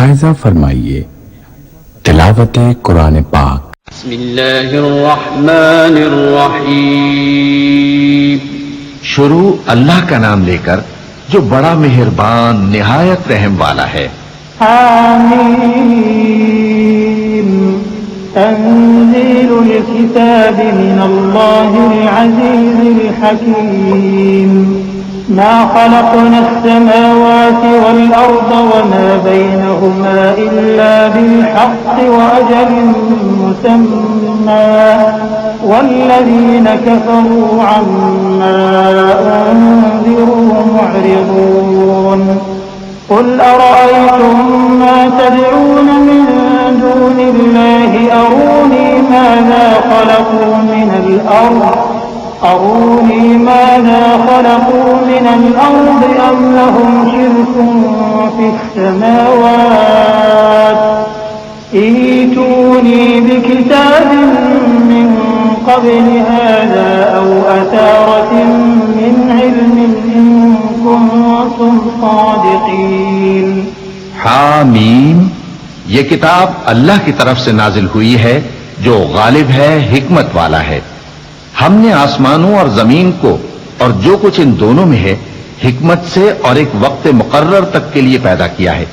मुलाहिजा फरमाइए तिलावत कुरान पाक। बिस्मिल्लाहिर्रहमानिर्रहीम। शुरू अल्लाह का नाम लेकर जो बड़ा मेहरबान निहायत रहम वाला है। हामीम तंज़ीलुल किताबि मिनल्लाहिल अज़ीज़िल हकीम। मा खलक़नस समावाति वल अर्द वमा बैनहुमा इल्ला बिल हक़्क़ि व अजलिन मुसम्मा वल्लज़ीन कफ़रू अम्मा उन्ज़िरू मुअरिज़ून। قل أرأيتم ما تدعون من دون الله أروني ماذا خلقوا من الأرض أم لهم شرك في السماوات ائتوني بكتاب من قبل هذا أو أثارة من علم إن كنتم صادقين। हामीम, ये किताब अल्लाह की तरफ से नाजिल हुई है जो गालिब है, हिकमत वाला है। हमने आसमानों और जमीन को और जो कुछ इन दोनों में है हिकमत से और एक वक्त मुकर्रर तक के लिए पैदा किया है।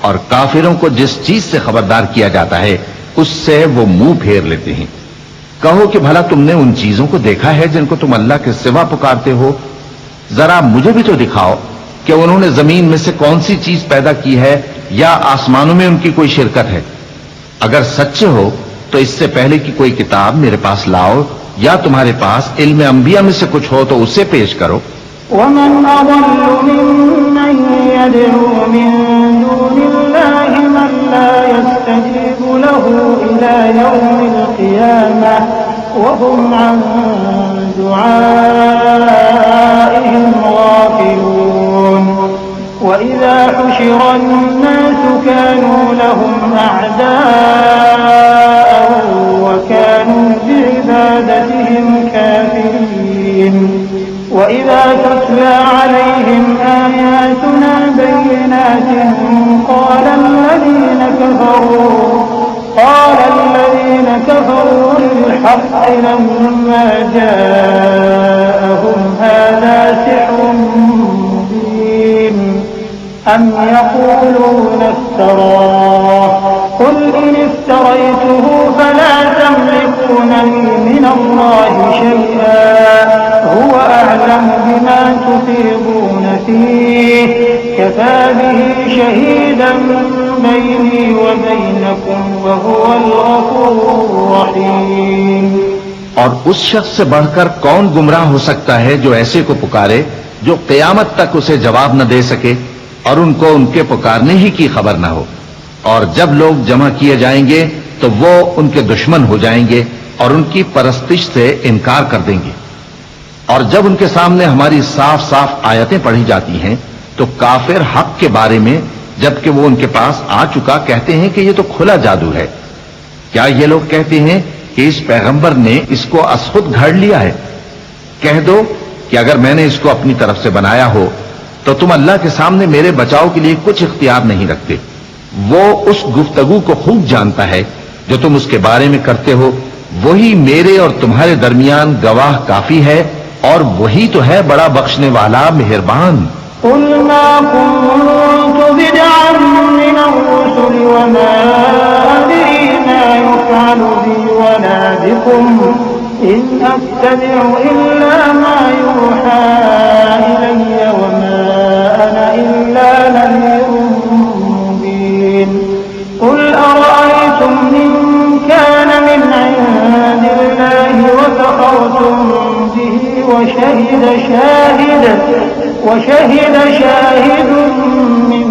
और काफिरों को जिस चीज से खबरदार किया जाता है उससे वो मुंह फेर लेते हैं। कहो कि भला तुमने उन चीजों को देखा है जिनको तुम अल्लाह के सिवा पुकारते हो? जरा मुझे भी तो दिखाओ कि उन्होंने जमीन में से कौन सी चीज पैदा की है या आसमानों में उनकी कोई शिरकत है। अगर सच्चे हो तो इससे पहले की कोई किताब मेरे पास लाओ या तुम्हारे पास इल्म अंबिया में से कुछ हो तो उसे पेश करो। वमन अदल्लु मिम्मन यद'ू मिन दूनिल्लाहि मन ला यस्तजीबु लहू इला यौमिल क़ियामह व हुम अन दुआइहिम गाफिलून। व इज़ा हुशिरा अन्नास कानू लहुम अअदाअन व कानू बिइबादतिहिम काफिरीन। وإذا تتلى عليهم آياتنا بينات قال الذين كفروا للحق لما جاءهم هذا سحر مبين أم يقولون افتراه قل إن افتريته فلا تملكون لي من الله شيئا هو أعلم بما تفيضون فيه كفى به شهيدا بيني وبينكم وهو الغفور الرحيم। और उस शख्स से बढ़कर कौन गुमराह हो सकता है जो ऐसे को पुकारे जो क़यामत तक उसे जवाब न दे सके और उनको उनके पुकारने ही की खबर न हो। और जब लोग जमा किए जाएंगे तो वो उनके दुश्मन हो जाएंगे और उनकी परस्तिश से इनकार कर देंगे। और जब उनके सामने हमारी साफ साफ आयतें पढ़ी जाती हैं तो काफिर हक के बारे में जबकि वो उनके पास आ चुका कहते हैं कि ये तो खुला जादू है। क्या ये लोग कहते हैं कि इस पैगंबर ने इसको असखुद घड़ लिया है? कह दो कि अगर मैंने इसको अपनी तरफ से बनाया हो तो तुम अल्लाह के सामने मेरे बचाव के लिए कुछ इख्तियार नहीं रखते। वो उस गुफ्तगू को खूब जानता है जो तुम उसके बारे में करते हो। वही मेरे और तुम्हारे दरमियान गवाह काफी है और वही तो है बड़ा बख्शने वाला मेहरबान। कुल मा कुन्तु बिदअन मिनर रुसुल व मा अदरी मा युफ़अलु बी वला बिकुम इन अत्तबिउ इल्ला मा यूहा इलय्य व मा अना इल्ला नज़ीरुन मुबीन। कुल अरअयतुम इन कान मिन इंदिल्लाहि व कफ़रतुम बिही وشهد شاهد من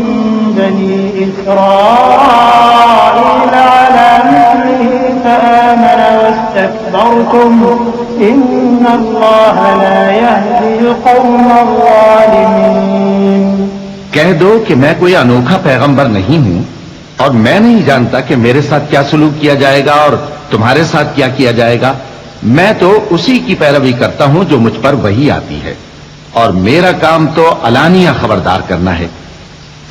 بني إسرائيل على مثله فآمن واستكبرتم إن الله لا يهدي القوم الظالمين। कह दो कि मैं कोई अनोखा पैगंबर नहीं हूं और मैं नहीं जानता कि मेरे साथ क्या सलूक किया जाएगा और तुम्हारे साथ क्या किया जाएगा। मैं तो उसी की पैरवी करता हूं जो मुझ पर वही आती है और मेरा काम तो अलानिया खबरदार करना है।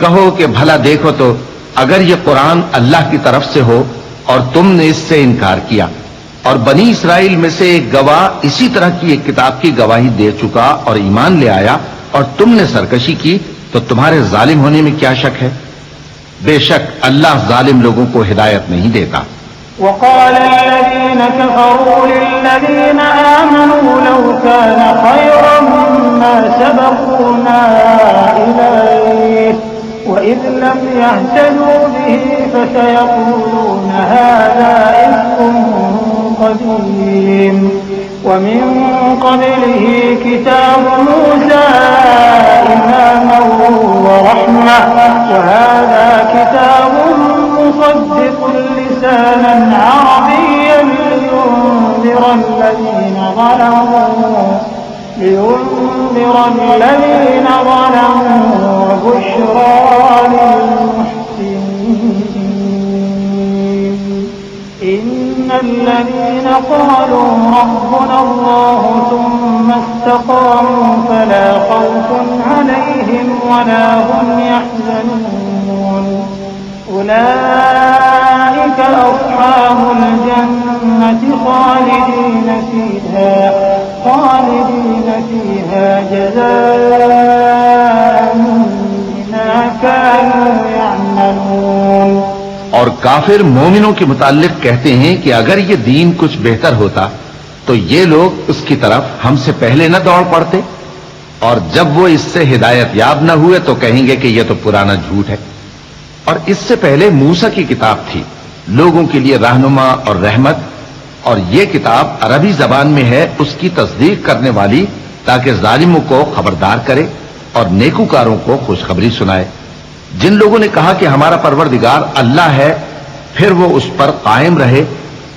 कहो कि भला देखो तो अगर ये कुरान अल्लाह की तरफ से हो और तुमने इससे इनकार किया और बनी इसराइल में से एक गवाह इसी तरह की एक किताब की गवाही दे चुका और ईमान ले आया और तुमने सरकशी की, तो तुम्हारे जालिम होने में क्या शक है? बेशक अल्लाह जालिम लोगों को हिदायत नहीं देता। وقال الذين كفروا للذين آمنوا لو كان خيرا ما سبقونا إليه وإذ لم يهتدوا به فسيقولون هذا إفك قديم ومن قبله كتاب موسى إماما ورحمة وهذا كتاب مصدق لسانا عربيا لينذر الذين ظلموا وبشرى للمحسنين إن الذين قالوا ربنا الله ثم استقاموا فلا خوف عليهم ولا هم يحزنون أولئك أصحاب الجنة خالدين فيها جزاء بما كانوا يعملون। और काफिर मोमिनों के मुताल्लिक कहते हैं कि अगर ये दीन कुछ बेहतर होता तो ये लोग उसकी तरफ हमसे पहले न दौड़ पड़ते, और जब वो इससे हिदायत याब न हुए तो कहेंगे कि ये तो पुराना झूठ है। और इससे पहले मूसा की किताब थी, लोगों के लिए रहनुमा और रहमत, और ये किताब अरबी जबान में है, उसकी तस्दीक करने वाली, ताकि जालिमों को खबरदार करे और नेकूकारों को खुशखबरी सुनाए। जिन लोगों ने कहा कि हमारा परवरदिगार अल्लाह है, फिर वो उस पर कायम रहे,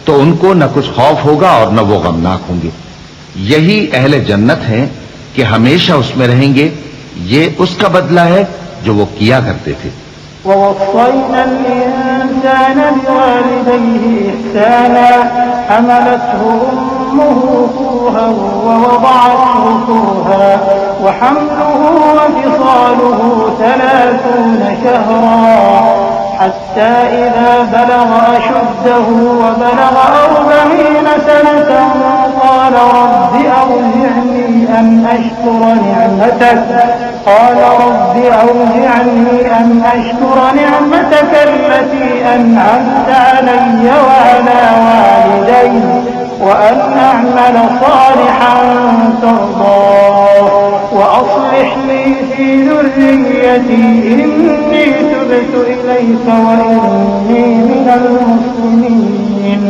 तो उनको न कुछ खौफ होगा और न वो गमनाक होंगे। यही अहले जन्नत हैं कि हमेशा उसमें रहेंगे। ये उसका बदला है जो वो किया करते थे। ووصينا الإنسان بوالديه إحسانا حملته أمه كرها ووضعته كرها وحمله وفصاله 30 شهرا حتى إذا بلغ أشده وبلغ 40 سنة قال رب أوزعني أن أشكر نعمتك التي أنعمت علي وعلى والدي وأن أعمل صالحا ترضاه وأصلح لي في ذريتي إني تبت إليك وإني من المسلمين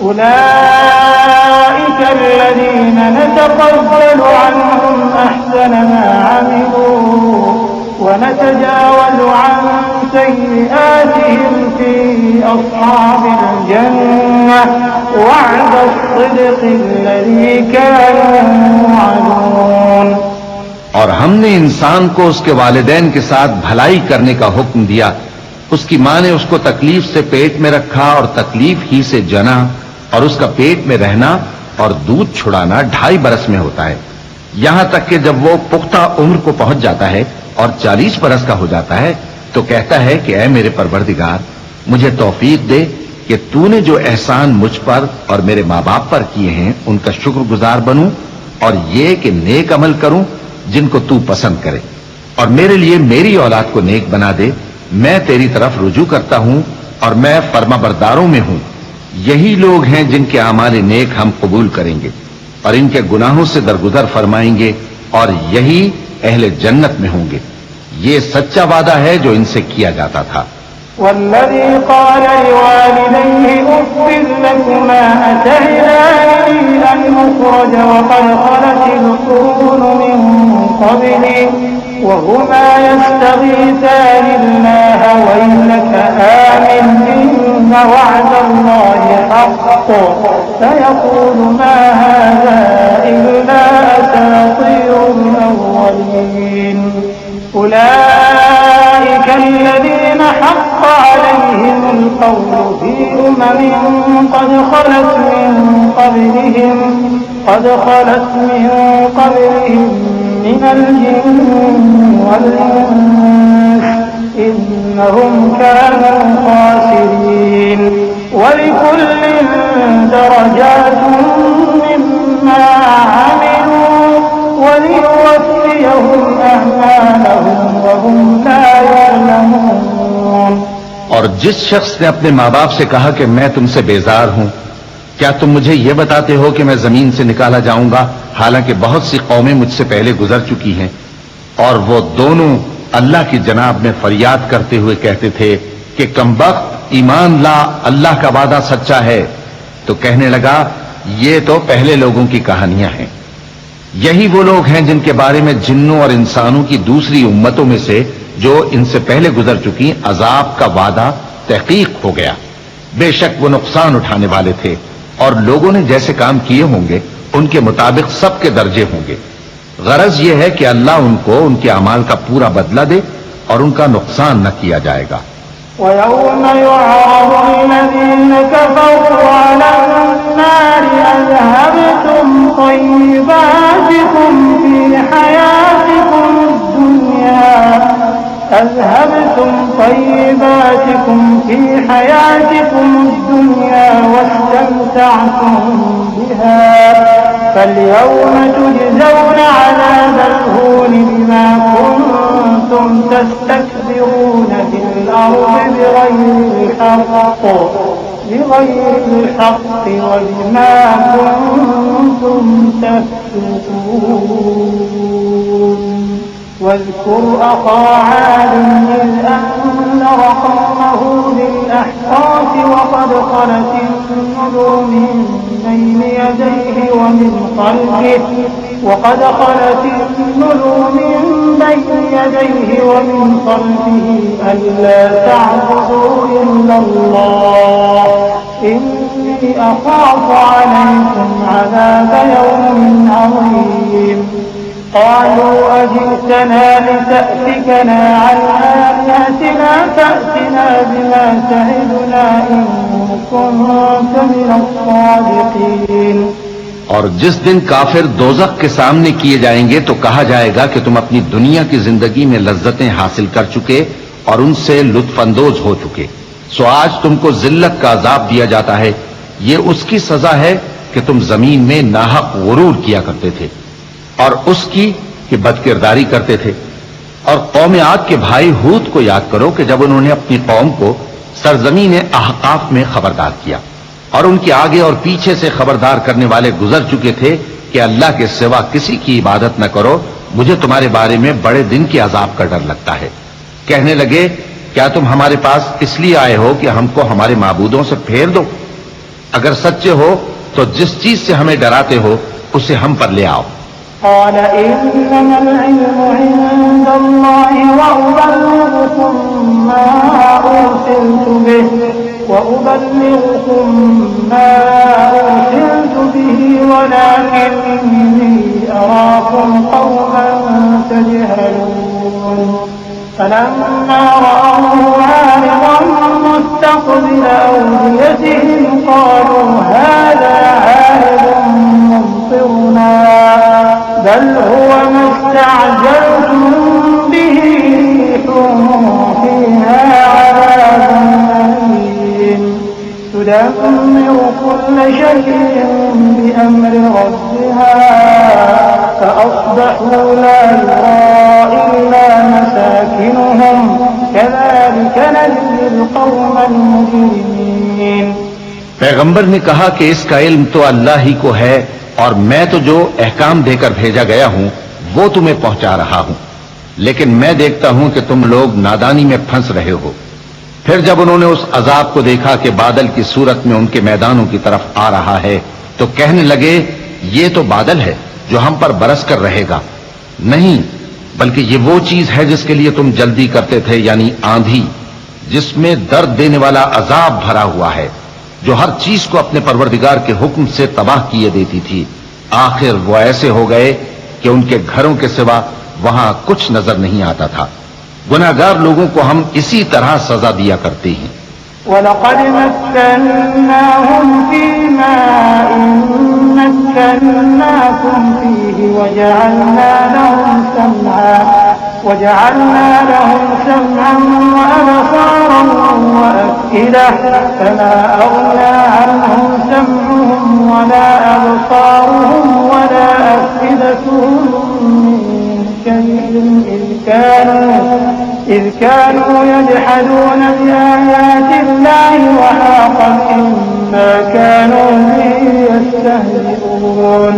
أولئك الذين نتقبل عنهم أحسن ما عملوا ونتجاوز عن سيئاتهم في أصحاب الجنة وعد الصدق الذي كانوا يوعدون। और हमने इंसान को उसके वालिदैन के साथ भलाई करने का हुक्म दिया। उसकी मां ने उसको तकलीफ से पेट में रखा और तकलीफ ही से जना, और उसका पेट में रहना और दूध छुड़ाना 2.5 बरस में होता है, यहां तक कि जब वो पुख्ता उम्र को पहुंच जाता है और 40 बरस का हो जाता है तो कहता है कि ऐ मेरे परवरदिगार, मुझे तौफीक दे कि तूने जो एहसान मुझ पर और मेरे माँ बाप पर किए हैं उनका शुक्रगुजार बनूं, और ये कि नेक अमल करूं जिनको तू पसंद करे, और मेरे लिए मेरी औलाद को नेक बना दे। मैं तेरी तरफ रुजू करता हूं और मैं फर्माबरदारों में हूं। यही लोग हैं जिनके आमाल नेक हम कबूल करेंगे और इनके गुनाहों से दरगुजर फरमाएंगे, और यही अहले जन्नत में होंगे। ये सच्चा वादा है जो इनसे किया जाता था। والذي قال لوالديه أف لكما أتعدانني أن أخرج وقد خلت القرون من قبلي وهما يستغيثان الله ويلك آمن إن وعد الله حق فيقول ما هذا إلا أساطير الأولين أولئك الذين حق عليهم القول في قد خلت من قبلهم من الجن والإنس إنهم كانوا خاسرين ولكل درجات مما عملوا وليوفيهم أعمالهم وهم لا يعلمون। और जिस शख्स ने अपने माँ बाप से कहा कि मैं तुमसे बेजार हूं, क्या तुम मुझे यह बताते हो कि मैं जमीन से निकाला जाऊंगा, हालांकि बहुत सी कौमें मुझसे पहले गुजर चुकी हैं। और वो दोनों अल्लाह की जनाब में फरियाद करते हुए कहते थे कि कमबख्त, ईमान ला, अल्लाह का वादा सच्चा है। तो कहने लगा, ये तो पहले लोगों की कहानियां हैं। यही वो लोग हैं जिनके बारे में जिन्नों और इंसानों की दूसरी उम्मतों में से जो इनसे पहले गुजर चुकी अजाब का वादा तहकीक हो गया। बेशक वो नुकसान उठाने वाले थे और लोगों ने जैसे काम किए होंगे उनके मुताबिक सबके दर्जे होंगे। गरज यह है कि अल्लाह उनको उनके अमाल का पूरा बदला दे और उनका नुकसान न किया जाएगा। ويوم يعرض الذين كفروا على النار أذهبتم طيباتكم في حياتكم الدنيا واستمتعتم بها فاليوم تجزون عذاب الهون بما كنتم تستكبرون في الأرض بغير الحق وبما كنتم تفسقون. واذكر أخا عاد إذ أنذر قومه بالأحقاف وقد خلت النذر من بين يديه ومن خلفه ألا تعبدوا إلا الله إني أخاف عليكم عذاب يوم عظيم. قالوا أجئتنا لتأفكنا عن آلهتنا فأتنا بما تعدنا إن كنت من الصادقين. और जिस दिन काफिर दोजख के सामने किए जाएंगे तो कहा जाएगा कि तुम अपनी दुनिया की जिंदगी में लज्जतें हासिल कर चुके और उनसे लुत्फानंदोज हो चुके, सो आज तुमको जिल्लत का अजाब दिया जाता है। ये उसकी सजा है कि तुम जमीन में नाहक गुरूर किया करते थे और उसकी कि बदकिरदारी करते थे। और कौम आद के भाई हूद को याद करो कि जब उन्होंने अपनी कौम को सरजमीन अहकाफ में खबरदार किया और उनके आगे और पीछे से खबरदार करने वाले गुजर चुके थे कि अल्लाह के सिवा किसी की इबादत न करो, मुझे तुम्हारे बारे में बड़े दिन के अजाब का डर लगता है। कहने लगे, क्या तुम हमारे पास इसलिए आए हो कि हमको हमारे माबूदों से फेर दो? अगर सच्चे हो तो जिस चीज से हमें डराते हो उसे हम पर ले आओ। قال إنما العلم عند الله وأبلغكم ما أرسلت به ولكني أراكم قوما تجهلون. فلما رأوه عارضا مستقبل أوديتهم قالوا هذا عارض ممطرنا بل هو ما استعجلتم به ريح فيها عذاب أليم تدمر كل شيء بأمر ربها فأصبحوا لا يرى إلا مساكنهم كذلك نجزي القوم المجرمين. पैगंबर ने कहा कि इसका इल्म तो अल्लाह ही को है और मैं तो जो अहकाम देकर भेजा गया हूं वो तुम्हें पहुंचा रहा हूं, लेकिन मैं देखता हूं कि तुम लोग नादानी में फंस रहे हो। फिर जब उन्होंने उस अजाब को देखा कि बादल की सूरत में उनके मैदानों की तरफ आ रहा है तो कहने लगे, ये तो बादल है जो हम पर बरस कर रहेगा। नहीं, बल्कि ये वो चीज है जिसके लिए तुम जल्दी करते थे, यानी आंधी, जिसमें दर्द देने वाला अजाब भरा हुआ है, जो हर चीज को अपने परवरदिगार के हुक्म से तबाह किए देती थी। आखिर वो ऐसे हो गए कि उनके घरों के सिवा वहां कुछ नजर नहीं आता था। गुनाहगार लोगों को हम इसी तरह सजा दिया करते हैं। वलक़द मक्कन्नाहुम फ़ीमा मक्कन्नाकुम फ़ीहि वजअलना लहुम समअन وجعلنا لهم سمعا وأبصارا وأفئدة فما أغنى عنهم سمعهم ولا أبصارهم ولا أفئدتهم من شيء إذ كانوا يجحدون بآيات الله وحاق بهم ما كانوا به يستهزئون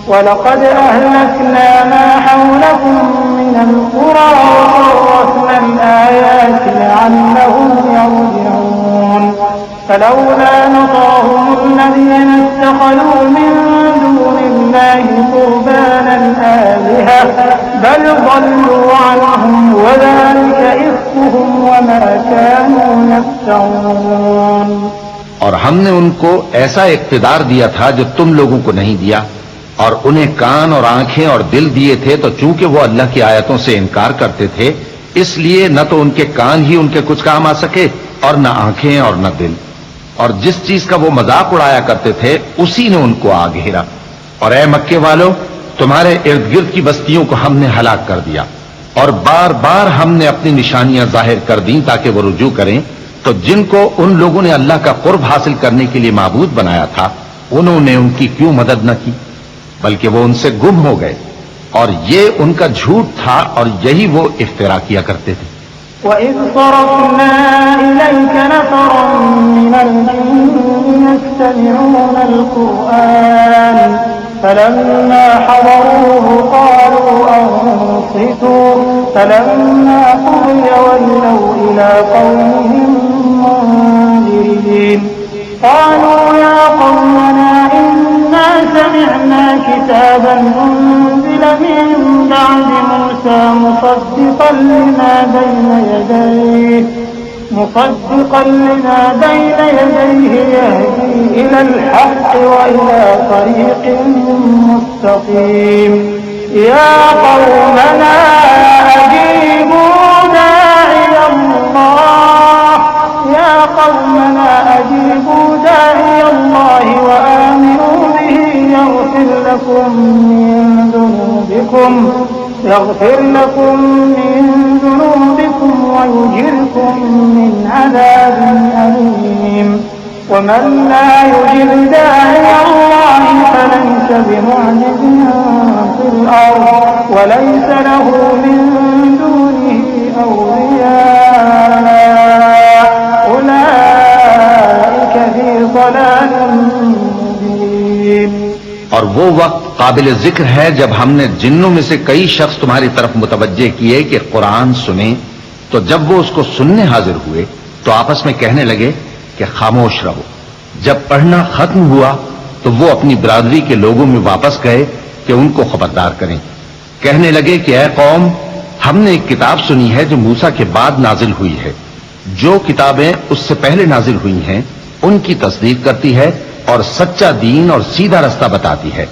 ولقد أهلكنا ما حولكم من القرى وصرفنا الآيات لعلهم يرجعون فلولا نصرهم الذين اتخذوا من دون الله قربانا آلهة بل ضلوا عنهم وذلك إفكهم وما كانوا يفترون। और हमने उनको ऐसा इख्तिदार दिया था जो तुम लोगों को नहीं दिया, और उन्हें कान और आंखें और दिल दिए थे, तो चूंकि वो अल्लाह की आयतों से इनकार करते थे, इसलिए न तो उनके कान ही उनके कुछ काम आ सके और न आंखें और न दिल, और जिस चीज का वो मजाक उड़ाया करते थे उसी ने उनको आ घेरा। और ए मक्के वालों, तुम्हारे इर्द गिर्द की बस्तियों को हमने हलाक कर दिया और बार बार हमने अपनी निशानियां जाहिर कर दी ताकि वो रुजू करें। तो जिनको उन लोगों ने अल्लाह का कुर्ब हासिल करने के लिए माबूद बनाया था, उन्होंने उनकी क्यों मदद न की, बल्कि वो उनसे गुम हो गए। और ये उनका झूठ था और यही वो इफ्तिरा किया करते थे। وَإِذْ صَرَفْنَا إِلَيْكَ نَفَرًا مِنَ الْجِنِّ يَسْتَمِعُونَ الْقُرْآنَ فَلَمَّا حَضَرُوهُ قَالُوا أَنصِتُوا فَلَمَّا قُضِيَ وَلَّوْا إِلَىٰ قَوْمِهِم مُّنذِرِينَ قَالُوا يَا قَوْمَنَا إِنَّا سَمِعْنَا كِتَابًا أُنزِلَ مِن بَعْدِ مُوسَىٰ مُصَدِّقًا لِّمَا بَيْنَ يَدَيْهِ يَهْدِي إِلَى الْحَقِّ وَإِلَىٰ طَرِيقٍ مُّسْتَقِيمٍ يَا قَوْمَنَا أَجِيبُوا دَاعِيَ اللَّهِ وَآمِنُوا بِهِ يَغْفِرْ لَكُم مِّن ذُنُوبِكُمْ وَيُجِرْكُم مِّنْ عَذَابٍ أَلِيمٍ وَمَن لَّا يُجِبْ دَاعِيَ اللَّهِ فَلَيْسَ بِمُعْجِزٍ فِي الْأَرْضِ وَلَيْسَ لَهُ مِن دُونِهِ أَوْلِيَاءُ أُولَٰئِكَ فِي ضَلَالٍ مُّبِينٍ। और वो वक्त काबिल जिक्र है जब हमने जिन्नों में से कई शख्स तुम्हारी तरफ मुतवज्जे किए कि कुरान सुने, तो जब वो उसको सुनने हाजिर हुए तो आपस में कहने लगे कि खामोश रहो। जब पढ़ना खत्म हुआ तो वो अपनी बिरादरी के लोगों में वापस गए कि उनको खबरदार करें। कहने लगे कि ऐ कौम, हमने एक किताब सुनी है जो मूसा के बाद नाजिल हुई है। जो किताबें उससे पहले नाजिल हुई हैं उनकी तस्दीक करती है और सच्चा दीन और सीधा रास्ता बताती है।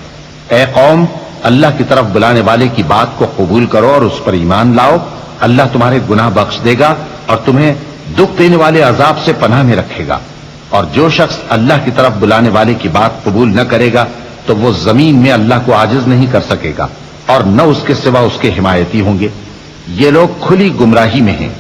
ऐ कौम, अल्लाह की तरफ बुलाने वाले की बात को कबूल करो और उस पर ईमान लाओ। अल्लाह तुम्हारे गुनाह बख्श देगा और तुम्हें दुख देने वाले अजाब से पनाह में रखेगा। और जो शख्स अल्लाह की तरफ बुलाने वाले की बात कबूल न करेगा तो वो जमीन में अल्लाह को आजिज नहीं कर सकेगा और न उसके सिवा उसके हिमायती होंगे। ये लोग खुली गुमराही में हैं।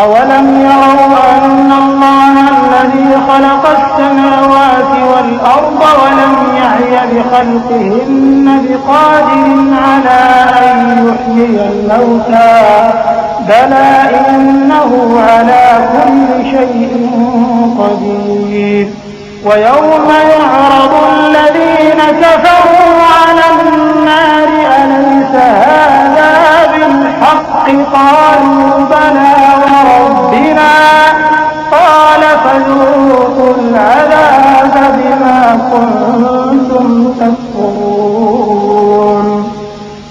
أَوَلَمْ يَرَوْا أَنَّ اللَّهَ الَّذِي خَلَقَ السَّمَاوَاتِ وَالْأَرْضَ وَلَمْ يَعْيَ بِخَلْقِهِنَّ بِقَادِرٍ عَلَىٰ أَن يُحْيِيَ الْمَوْتَىٰ بَلَىٰ إِنَّهُ عَلَىٰ كُلِّ شَيْءٍ قَدِيرٌ وَيَوْمَ يُعْرَضُ الَّذِينَ كَفَرُوا عَلَى النَّارِ أَلَيْسَ هَٰذَا بِالْحَقِّ قَالُوا بَلَىٰ وَرَبِّنَا قَالَ فَذُوقُوا الْعَذَابَ بِمَا كُنتُمْ تَكْفُرُونَ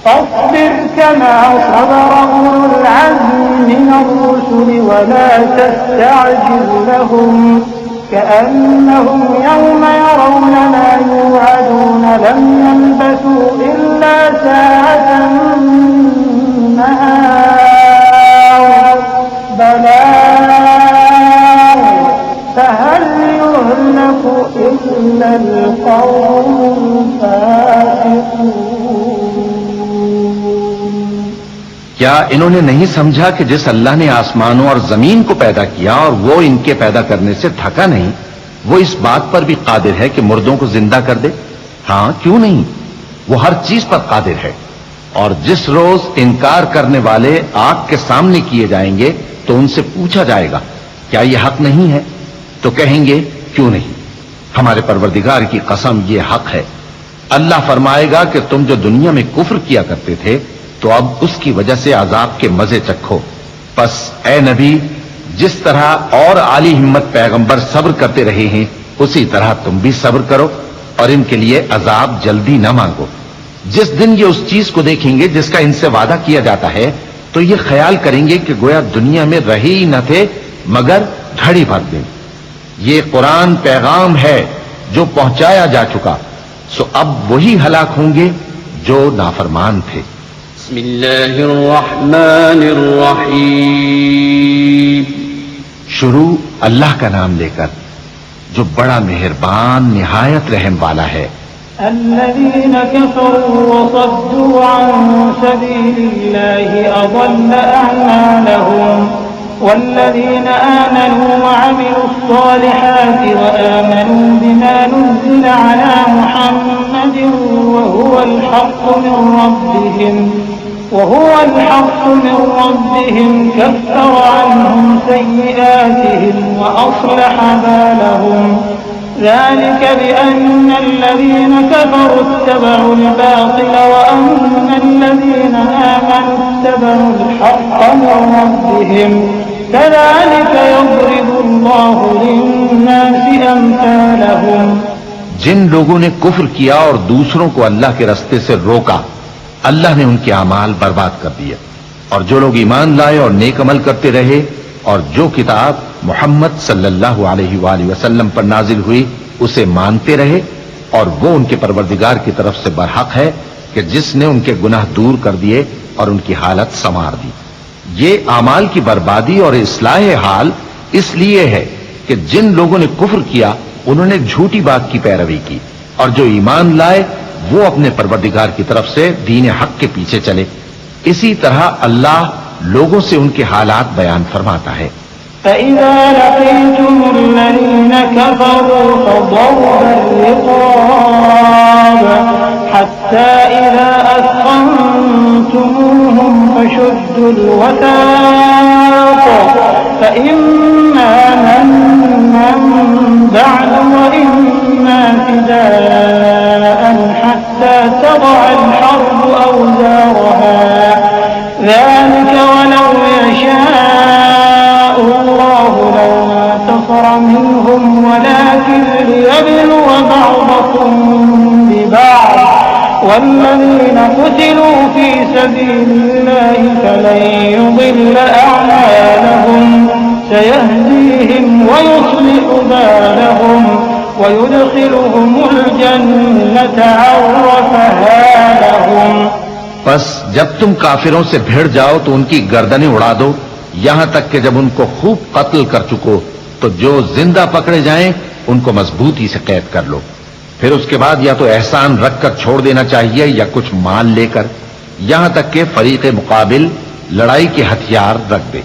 فاصبر كما صبر أولو العزم من الرسل ولا تستعجل لهم كأنهم يوم يرون ما يوعدون لم يلبثوا إلا ساعة من نهار بلاغ فهل يهلك إلا القوم الفاسقون। क्या इन्होंने नहीं समझा कि जिस अल्लाह ने आसमानों और जमीन को पैदा किया और वो इनके पैदा करने से थका नहीं, वो इस बात पर भी कादिर है कि मुर्दों को जिंदा कर दे? हां, क्यों नहीं, वो हर चीज पर कादिर है। और जिस रोज इनकार करने वाले आग के सामने किए जाएंगे तो उनसे पूछा जाएगा क्या यह हक नहीं है? तो कहेंगे क्यों नहीं, हमारे परवरदिगार की कसम ये हक है। अल्लाह फरमाएगा कि तुम जो दुनिया में कुफ्र किया करते थे तो अब उसकी वजह से अजाब के मजे चखो। बस ए नबी, जिस तरह और आली हिम्मत पैगंबर सब्र करते रहे हैं उसी तरह तुम भी सब्र करो और इनके लिए अजाब जल्दी न मांगो। जिस दिन ये उस चीज को देखेंगे जिसका इनसे वादा किया जाता है तो ये ख्याल करेंगे कि गोया दुनिया में रहे ही न थे मगर घड़ी भर दिन। ये कुरान पैगाम है जो पहुंचाया जा चुका, सो अब वही हलाक होंगे जो नाफरमान थे। बिस्मिल्लाहिर्रहमानिर्रहीम। शुरू अल्लाह का नाम लेकर जो बड़ा मेहरबान निहायत रहम वाला है। الذين كفروا وصدوا عن سبيل الله أضل أعمالهم والذين آمنوا وعملوا الصالحات وآمنوا بما نزل على محمد وهو الحق من ربهم كفر عنهم سيئاتهم وأصلح بالهم ذلك بأن الذين كفروا اتبعوا الباطل وأن الذين آمنوا اتبعوا الحق من ربهم كذلك يضرب الله للناس أمثالهم। जिन लोगों ने कुफ्र किया और दूसरों को अल्लाह के रास्ते से रोका, अल्लाह ने उनके अमाल बर्बाद कर दिए। और जो लोग ईमान लाए और नेक अमल करते रहे और जो किताब मोहम्मद सल्लल्लाहु अलैहि वसल्लम पर नाजिल हुई उसे मानते रहे, और वो उनके परवरदिगार की तरफ से बरहक है कि जिसने उनके गुनाह दूर कर दिए और उनकी हालत संवार दी। ये अमाल की बर्बादी और इस्लाह हाल इसलिए है कि जिन लोगों ने कुफ्र किया उन्होंने झूठी बात की पैरवी की, और जो ईमान लाए वो अपने परवरदिगार की तरफ से दीन हक के पीछे चले। इसी तरह अल्लाह लोगों से उनके हालात बयान फरमाता है। فإذا لقيتم الذين كفروا فضرب الرقاب حتى إذا أثخنتموهم فشدوا الوثاق فإما منا بعد وإما فداء حتى تضع الحرب أوزارها ذلك ولو يشاء الله لانتصر منهم ولكن ليبلو بعضكم ببعض والذين قتلوا في سبيل الله فلن يضل أعمالهم سيهديهم ويصلح بالهم ويدخلهم الجنة عرفها لهم। बस जब तुम काफिरों से भिड़ जाओ तो उनकी गर्दनें उड़ा दो, यहां तक कि जब उनको खूब कत्ल कर चुको तो जो जिंदा पकड़े जाएं उनको मजबूती से कैद कर लो। फिर उसके बाद या तो एहसान रखकर छोड़ देना चाहिए या कुछ माल लेकर, यहां तक कि फरीक मुकाबिल लड़ाई के हथियार रख दे।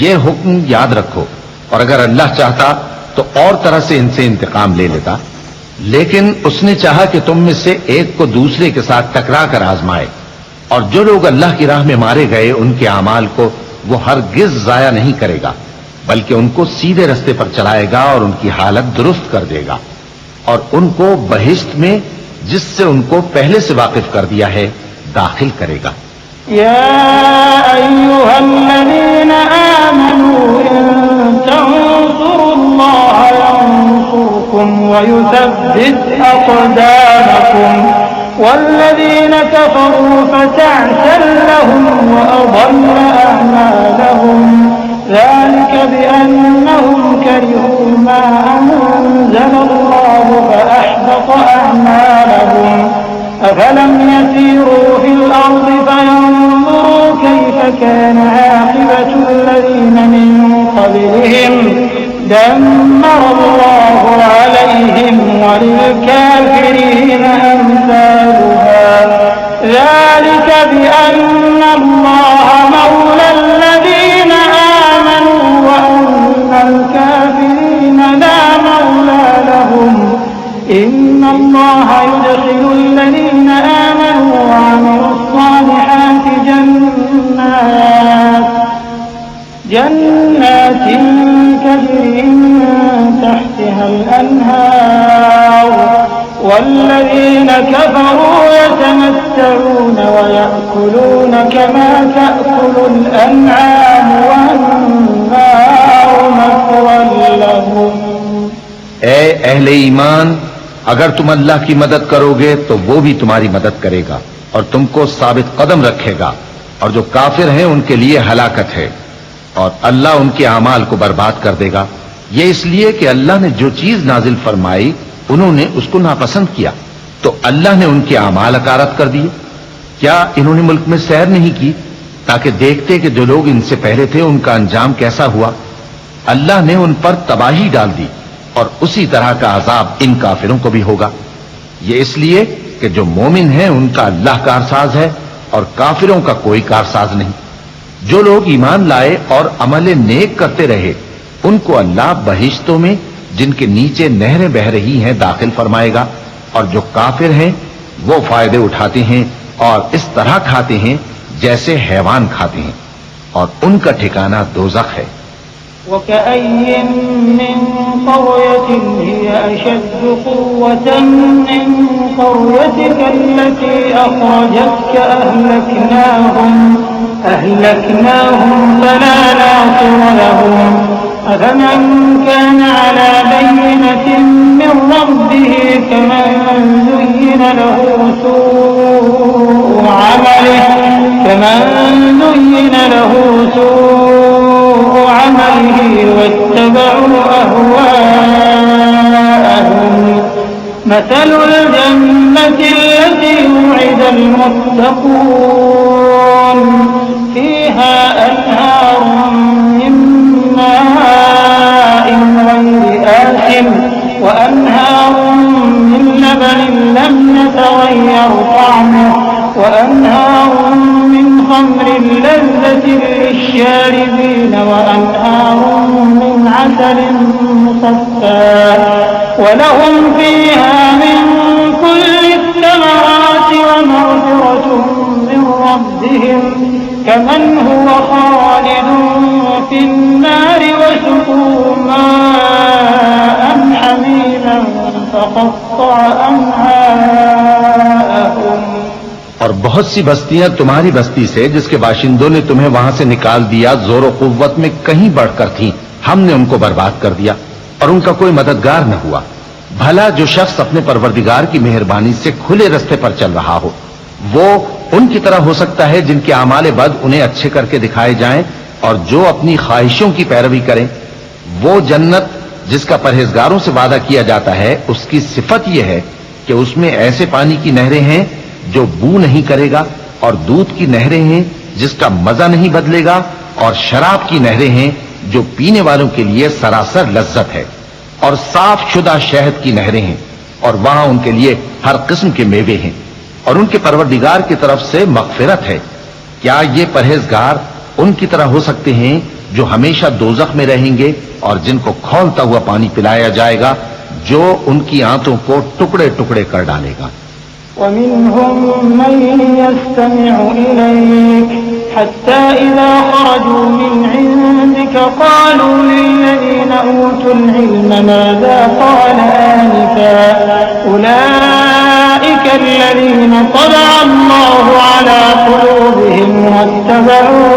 ये हुक्म याद रखो, और अगर अल्लाह चाहता तो और तरह से इनसे इंतकाम ले लेता, लेकिन उसने चाहा कि तुम में से एक को दूसरे के साथ टकरा कर आजमाए। और जो लोग अल्लाह की राह में मारे गए उनके अमाल को वो हरगिज जाया नहीं करेगा, बल्कि उनको सीधे रास्ते पर चलाएगा और उनकी हालत दुरुस्त कर देगा, और उनको बहिश्त में जिससे उनको पहले से वाकिफ कर दिया है दाखिल करेगा। या अय्युहल्लज़ीन आमनू इन तंसुरुल्लाह यंसुरकुम व युथब्बित अक़दामकुम वल्लज़ीन कफरू फ़तअ्सन लहुम व अضل अअमालहुम ذلك بأنهم كرهوا ما أنزل الله فأحبط أعمالهم أفلم يسيروا في الأرض فينظروا كيف كان عاقبة الذين من قبلهم دمر الله عليهم وللكافرين أمثالها ذلك بأن الله الله يدخل الذين آمنوا وعملوا الصالحات جنات تجري من تحتها الأنهار والذين كفروا يتمتعون ويأكلون كما تأكل الأنعام والنار مثوى لهم. ए अहले ईमान, अगर तुम अल्लाह की मदद करोगे तो वो भी तुम्हारी मदद करेगा और तुमको साबित कदम रखेगा, और जो काफिर हैं उनके लिए हलाकत है और अल्लाह उनके अमाल को बर्बाद कर देगा। ये इसलिए कि अल्लाह ने जो चीज नाजिल फरमाई उन्होंने उसको नापसंद किया, तो अल्लाह ने उनके अमाल अकारत कर दिए। क्या इन्होंने मुल्क में सैर नहीं की ताकि देखते कि जो लोग इनसे पहले थे उनका अंजाम कैसा हुआ? अल्लाह ने उन पर तबाही डाल दी और उसी तरह का अजाब इन काफिरों को भी होगा। ये इसलिए कि जो मोमिन है उनका अल्लाह कारसाज है और काफिरों का कोई कारसाज नहीं। जो लोग ईमान लाए और अमल नेक करते रहे उनको अल्लाह बहिश्तों में जिनके नीचे नहरें बह रही हैं दाखिल फरमाएगा, और जो काफिर हैं वो फायदे उठाते हैं और इस तरह खाते हैं जैसे हैवान खाते हैं, और उनका ठिकाना दोज़ख है। وكأين من قرية هي أشد قوة من قريتك التي أخرجتك أهلكناهم فلا ناصر لهم. أفمن كان على بينة من ربه كمن زين له سوء عمله واتبعوا أهواءهم. مثل الجنة التي وعد المتقون فيها أنهار من ماء غير آسن وأنهار من لبن لم يتغير طعمه وأنهار من خمر لذة للشاربين وأنهار من عسل مصفى ولهم فيها من كل الثمرات ومغفرة من ربهم كمن هو خالد في النار وسقوا ماء حميما فقطع أمعاءهم. और बहुत सी बस्तियां तुम्हारी बस्ती से जिसके बाशिंदों ने तुम्हें वहां से निकाल दिया जोर और कुव्वत में कहीं बढ़कर थीं, हमने उनको बर्बाद कर दिया और उनका कोई मददगार न हुआ। भला जो शख्स अपने परवरदिगार की मेहरबानी से खुले रास्ते पर चल रहा हो वो उनकी तरह हो सकता है जिनके आमाले बद उन्हें अच्छे करके दिखाए जाएं और जो अपनी ख्वाहिशों की पैरवी करें। वो जन्नत जिसका परहेजगारों से वादा किया जाता है उसकी सिफत यह है कि उसमें ऐसे पानी की नहरें हैं जो बू नहीं करेगा, और दूध की नहरें हैं जिसका मजा नहीं बदलेगा, और शराब की नहरें हैं जो पीने वालों के लिए सरासर लज्जत है, और साफ शुदा शहद की नहरें हैं और वहां उनके लिए हर किस्म के मेवे हैं और उनके परवरदिगार की तरफ से मगफिरत है। क्या ये परहेजगार उनकी तरह हो सकते हैं जो हमेशा दोजख में रहेंगे और जिनको खौलता हुआ पानी पिलाया जाएगा जो उनकी आंतों को टुकड़े टुकड़े कर डालेगा। ومنهم من يستمع إليك حتى إذا خرجوا من عندك قالوا للذين أوتوا العلم ماذا قال آنفا أولئك الذين طبع الله على قلوبهم واتبعوا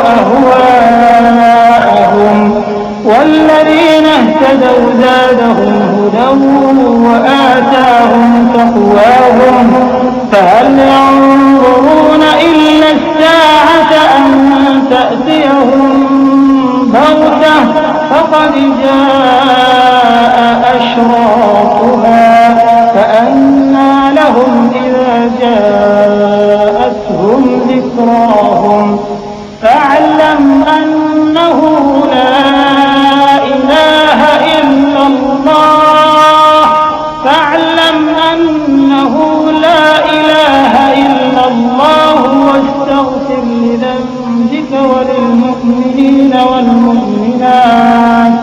أهواءهم والذين اهتدوا زادهم هدى وآتاهم تقواهم فهل ينظرون إلا الساعة أن تأتيهم بغتة فقد جاء أشراطها فأنى لهم إذا جاءتهم ذكراهم فاعلم أنه لا إله إلا الله واستغفر لذنبك وللمؤمنين والمؤمنات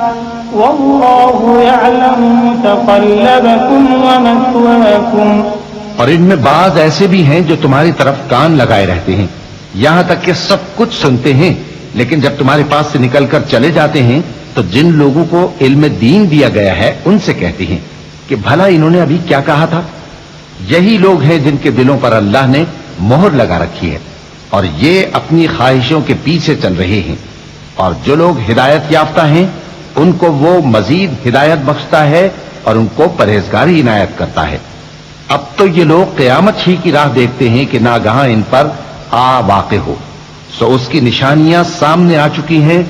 والله والله يعلم متقلبكم ومثواكم। और इनमें बाज ऐसे भी हैं जो तुम्हारी तरफ कान लगाए रहते हैं, यहां तक कि सब कुछ सुनते हैं, लेकिन जब तुम्हारे पास से निकलकर चले जाते हैं तो जिन लोगों को इल्म दीन दिया गया है उनसे कहते हैं कि भला इन्होंने अभी क्या कहा था। यही लोग हैं जिनके दिलों पर अल्लाह ने मोहर लगा रखी है और ये अपनी ख्वाहिशों के पीछे चल रहे हैं। और जो लोग हिदायत याफ्ता हैं उनको वो मजीद हिदायत बख्शता है और उनको परहेजगारी इनायत करता है। अब तो ये लोग क़यामत ही की राह देखते हैं कि नागहां इन पर आ वाक़े हो, सो उसकी निशानियां सामने आ चुकी हैं।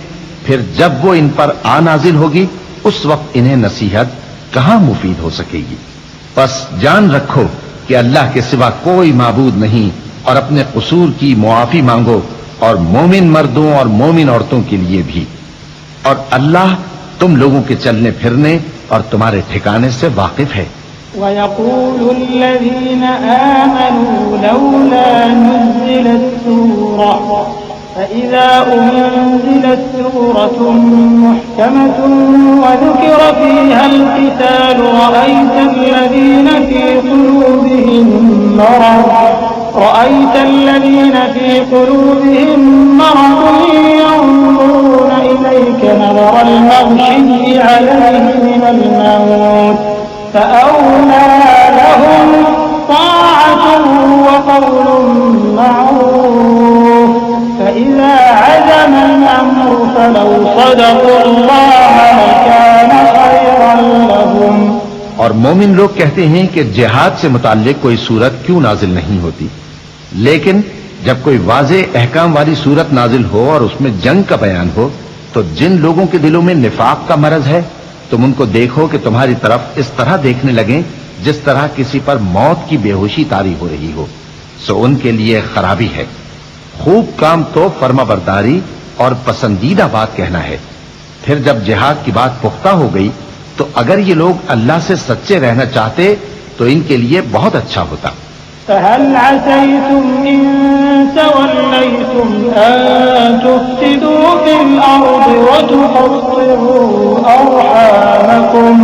फिर जब वो इन पर आ नाजिल होगी उस वक्त इन्हें नसीहत कहां मुफीद हो सकेगी। बस जान रखो कि अल्लाह के सिवा कोई माबूद नहीं और अपने कसूर की मुआफी मांगो, और मोमिन मर्दों और मोमिन औरतों के लिए भी। और अल्लाह तुम लोगों के चलने फिरने और तुम्हारे ठिकाने से वाकिफ है। वयक़ूलु अल्लज़ीना आमनू लौला नुज़्ज़िलत सूरा फ़इज़ा उन्ज़िलत सूरतुन मुहकमतुन वज़ुकिर फ़ीहल क़िताल رأيت الذين في قلوبهم مرض ينظرون إليك نظر المغشي عليه من الموت فأولى لهم طاعة وقول معروف فإذا عزم الأمر فلو صدقوا الله لكان خيرا لهم। और मोमिन लोग कहते हैं कि जिहाद से मुताल्लिक कोई सूरत क्यों नाजिल नहीं होती, लेकिन जब कोई वाज़े अहकाम वाली सूरत नाजिल हो और उसमें जंग का बयान हो तो जिन लोगों के दिलों में निफाक का मरज है तुम उनको देखो कि तुम्हारी तरफ इस तरह देखने लगें जिस तरह किसी पर मौत की बेहोशी तारी हो रही हो, सो उनके लिए खराबी है। खूब काम तो फर्माबरदारी और पसंदीदा बात कहना है। फिर जब जिहाद की बात पुख्ता हो गई तो अगर ये लोग अल्लाह से सच्चे रहना चाहते तो इनके लिए बहुत अच्छा होता। فهل عسيتم إن توليتم أن تفسدوا في الأرض وتقطعوا أرحامكم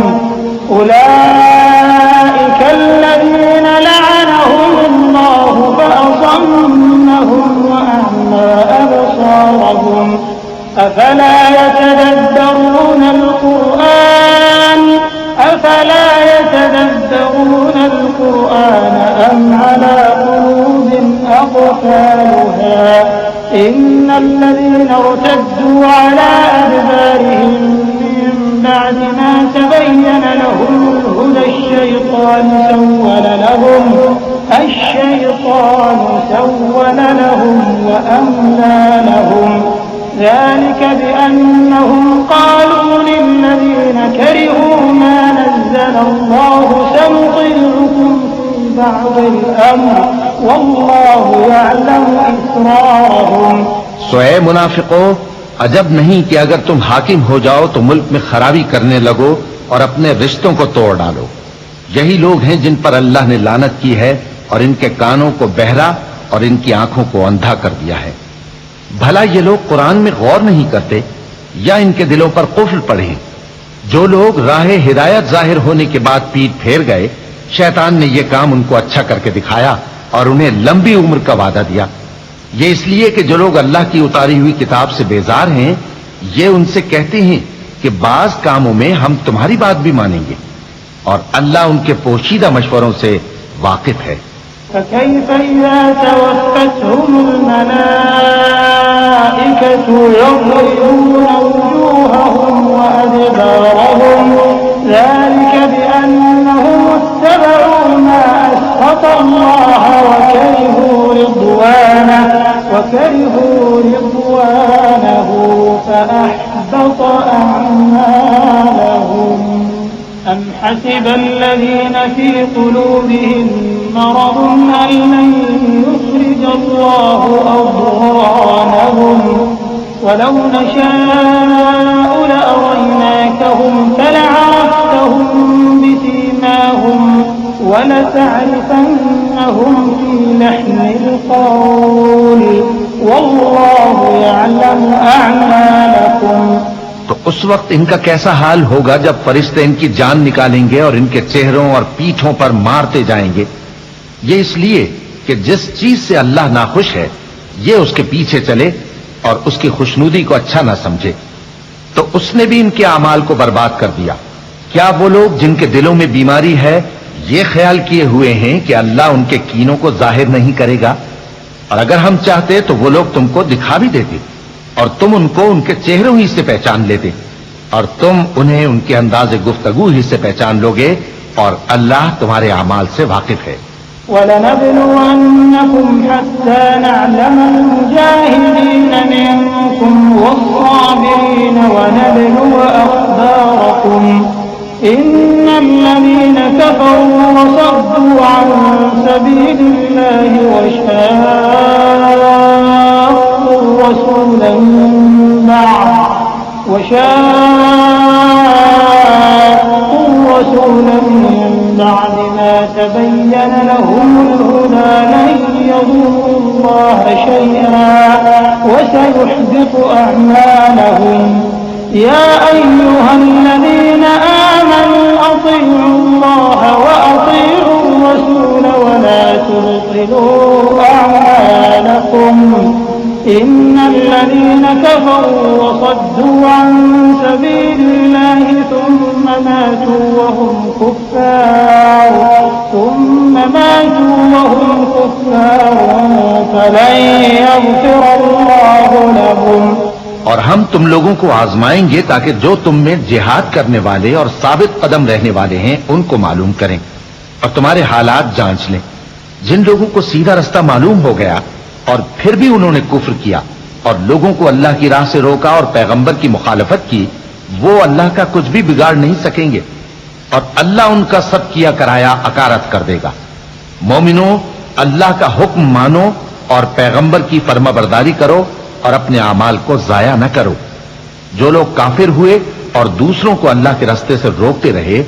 أولئك الذين لعنهم الله فأصمهم وأعمى أبصارهم أفلا يتدبرون القرآن أم على قلوب أقفالها إن الذين ارتدوا على أدبارهم من بعد ما تبين لهم الهدى الشيطان سول لهم وأملى لهم ذلك بأنهم قالوا للذين كرهوا ما نزل الله سنطيعكم في بعض الأمر والله يعلم إسرارهم। सोए मुनाफिको, अजब नहीं कि अगर तुम हाकिम हो जाओ तो मुल्क में खराबी करने लगो और अपने रिश्तों को तोड़ डालो। यही लोग हैं जिन पर अल्लाह ने लानत की है और इनके कानों को बहरा और इनकी आंखों को अंधा कर दिया है। भला ये लोग कुरान में गौर नहीं करते या इनके दिलों पर कुफ्र पड़े हैं। जो लोग राह हिदायत जाहिर होने के बाद पीठ फेर गए, शैतान ने यह काम उनको अच्छा करके दिखाया और उन्हें लंबी उम्र का वादा दिया। ये इसलिए कि जो लोग अल्लाह की उतारी हुई किताब से बेजार हैं, ये उनसे कहते हैं कि बाज कामों में हम तुम्हारी बात भी मानेंगे, और अल्लाह उनके पोशीदा मशवरों से वाकिफ है। فكيف إذا توفتهم الملائكة يضربون وجوههم وأدبارهم ذلك بأنهم اتبعوا ما أسخط الله وكرهوا رضوانه فأحبط أعمالهم أم حسب الذين في قلوبهم مرض أن لن يخرج الله أضغانهم ولو نشاء لأريناكهم فلعرفتهم بسيماهم ولتعرفنهم في لحن القول والله يعلم أعمالكم तो उस वक्त इनका कैसा हाल होगा जब फरिश्ते इनकी जान निकालेंगे और इनके चेहरों और पीठों पर मारते जाएंगे। ये इसलिए कि जिस चीज से अल्लाह नाखुश है ये उसके पीछे चले और उसकी खुशनुदी को अच्छा ना समझे, तो उसने भी इनके अमाल को बर्बाद कर दिया। क्या वो लोग जिनके दिलों में बीमारी है ये ख्याल किए हुए हैं कि अल्लाह उनके कीनों को जाहिर नहीं करेगा? और अगर हम चाहते तो वो लोग तुमको दिखा भी देते और तुम उनको उनके चेहरों ही से पहचान लेते और तुम उन्हें उनके अंदाज़े गुफ्तगू ही से पहचान लोगे और अल्लाह तुम्हारे अमाल से वाकिफ है। वलनब्लुवन्नकुम हत्ता नअलमल मुजाहिदीन मिनकुम वस्साबिरीन वनब्लुव अखबारकुम इन्नल्लज़ीन कफरू वसद्दू अन सबीलिल्लाहि वशाक़्क़ु الرسول من بعد ما تبين لهم الهدى لن يضروا الله شيئا وسيحبط أعمالهم يا أيها الذين آمنوا أطيعوا الله وأطيعوا الرسول ولا تبطلوا أعمالكم إن الذين كفروا وصدوا عن سبيل الله ثم ماتوا وهم كفار فلن يغفر الله لهم। और हम तुम लोगों को आजमाएंगे ताकि जो तुम में जिहाद करने वाले और साबित कदम रहने वाले हैं उनको मालूम करें और तुम्हारे हालात जांच लें। जिन लोगों को सीधा रास्ता मालूम हो गया और फिर भी उन्होंने कुफ्र किया और लोगों को अल्लाह की राह से रोका और पैगंबर की मुखालफत की, वो अल्लाह का कुछ भी बिगाड़ नहीं सकेंगे और अल्लाह उनका सब किया कराया अकारत कर देगा। मोमिनो, अल्लाह का हुक्म मानो और पैगंबर की फर्माबरदारी करो और अपने अमाल को जाया न करो। जो लोग काफिर हुए और दूसरों को अल्लाह के रास्ते से रोकते रहे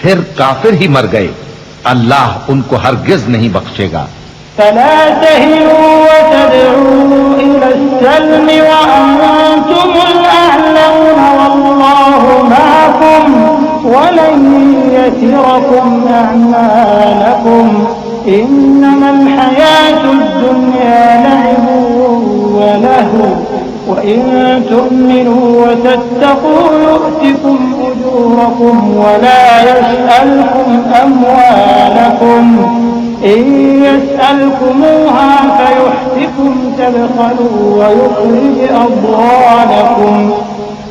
फिर काफिर ही मर गए, अल्लाह उनको हरगिज नहीं बख्शेगा। فلا تهنوا وتدعوا إلى السلم وأنتم الأعلون والله معكم ولن يتركم أعمالكم إنما الحياة الدنيا لعب ولهو وإن تؤمنوا وتتقوا يؤتكم أجوركم ولا يسألكم أموالكم إن يسألكموها فيحفكم تبخلوا ويخرج أضغانكم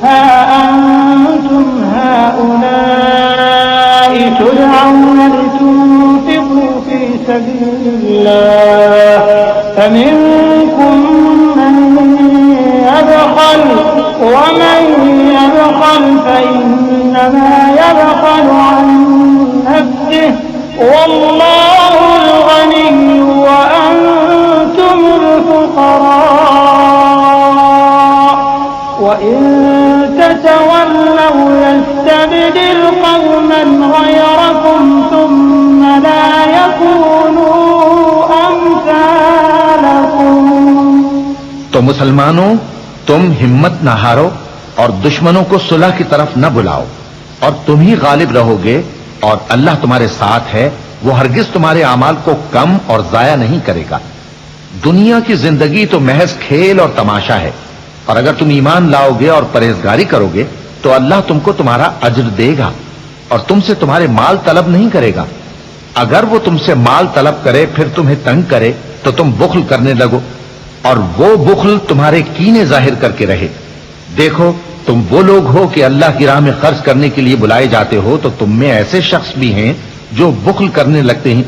ها أنتم هؤلاء تدعون لتنفقوا في سبيل الله فمنكم من يبخل ومن يبخل فإنما يبخل عن نفسه والله الغني وأنتم الفقراء وإن تتولوا يستبدل قوما غيركم ثم لا يكونوا أمثالكم। तो मुसलमानों, तुम हिम्मत न हारो और दुश्मनों को सुलह की तरफ न बुलाओ और तुम ही गालिब रहोगे और अल्लाह तुम्हारे साथ है। वो हरगिज तुम्हारे अमाल को कम और जाया नहीं करेगा। दुनिया की जिंदगी तो महज खेल और तमाशा है और अगर तुम ईमान लाओगे और परहेजगारी करोगे तो अल्लाह तुमको तुम्हारा अज्र देगा और तुमसे तुम्हारे माल तलब नहीं करेगा। अगर वो तुमसे माल तलब करे फिर तुम्हें तंग करे तो तुम बुख्ल करने लगो और वो बुख्ल तुम्हारे कीने जाहिर करके रहे। देखो, तुम वो लोग हो कि अल्लाह की राह में खर्च करने के लिए बुलाए जाते हो, तो तुम में ऐसे शख्स भी हैं जो बुख्ल करने लगते हैं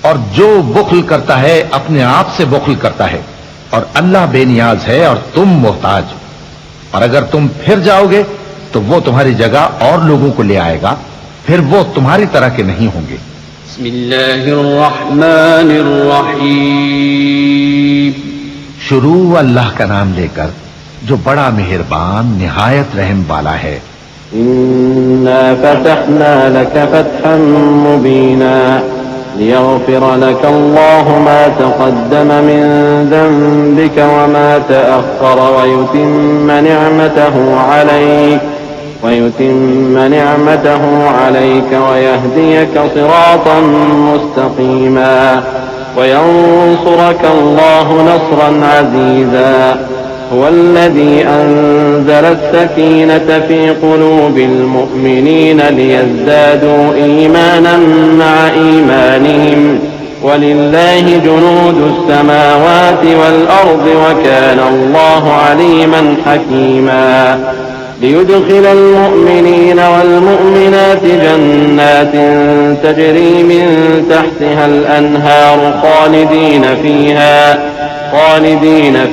और जो बुख्ल करता है अपने आप से बुख्ल करता है और अल्लाह बेनियाज है और तुम मोहताज। और अगर तुम फिर जाओगे तो वो तुम्हारी जगह और लोगों को ले आएगा, फिर वो तुम्हारी तरह के नहीं होंगे। बिस्मिल्लाहिर्रहमानिर्रहीम। शुरू अल्लाह का नाम लेकर जो बड़ा मेहरबान निहायत रहम वाला है। इन्ना फतहना लक फतहन मुबीना। ليغفر لك الله ما تقدم من ذنبك وما تأخر ويتم نعمته عليك ويهديك صراطا مستقيما وينصرك الله نصرا عزيزا. هو الذي أنزل السكينة في قلوب المؤمنين ليزدادوا إيمانا مع إيمانهم ولله جنود السماوات والأرض وكان الله عليما حكيما. ليدخل المؤمنين والمؤمنات جنات تجري من تحتها الأنهار خالدين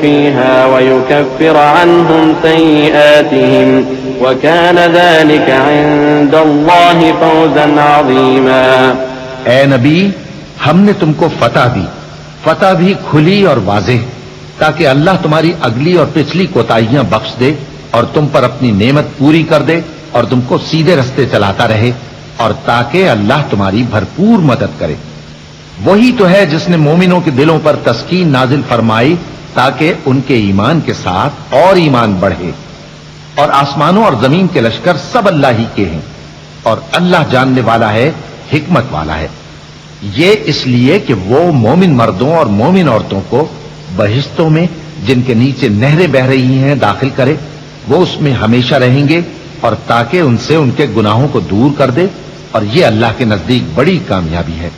فيها ويكفر عنهم سيئاتهم وكان ذلك عند الله فوزا عظيما. ए नबी, हमने तुमको फतह भी खुली और वाज़ेह, ताकि अल्लाह तुम्हारी अगली और पिछली कोताहियां बख्श दे और तुम पर अपनी नेमत पूरी कर दे और तुमको सीधे रास्ते चलाता रहे, और ताकि अल्लाह तुम्हारी भरपूर मदद करे। वही तो है जिसने मोमिनों के दिलों पर तस्कीन नाजिल फरमाई ताकि उनके ईमान के साथ और ईमान बढ़े। और आसमानों और जमीन के लश्कर सब अल्लाह ही के हैं और अल्लाह जानने वाला है, हिकमत वाला है। ये इसलिए कि वो मोमिन मर्दों और मोमिन औरतों को बहिश्तों में, जिनके नीचे नहरें बह रही हैं, दाखिल करे, वो उसमें हमेशा रहेंगे, और ताकि उनसे उनके गुनाहों को दूर कर दे, और ये अल्लाह के नजदीक बड़ी कामयाबी है।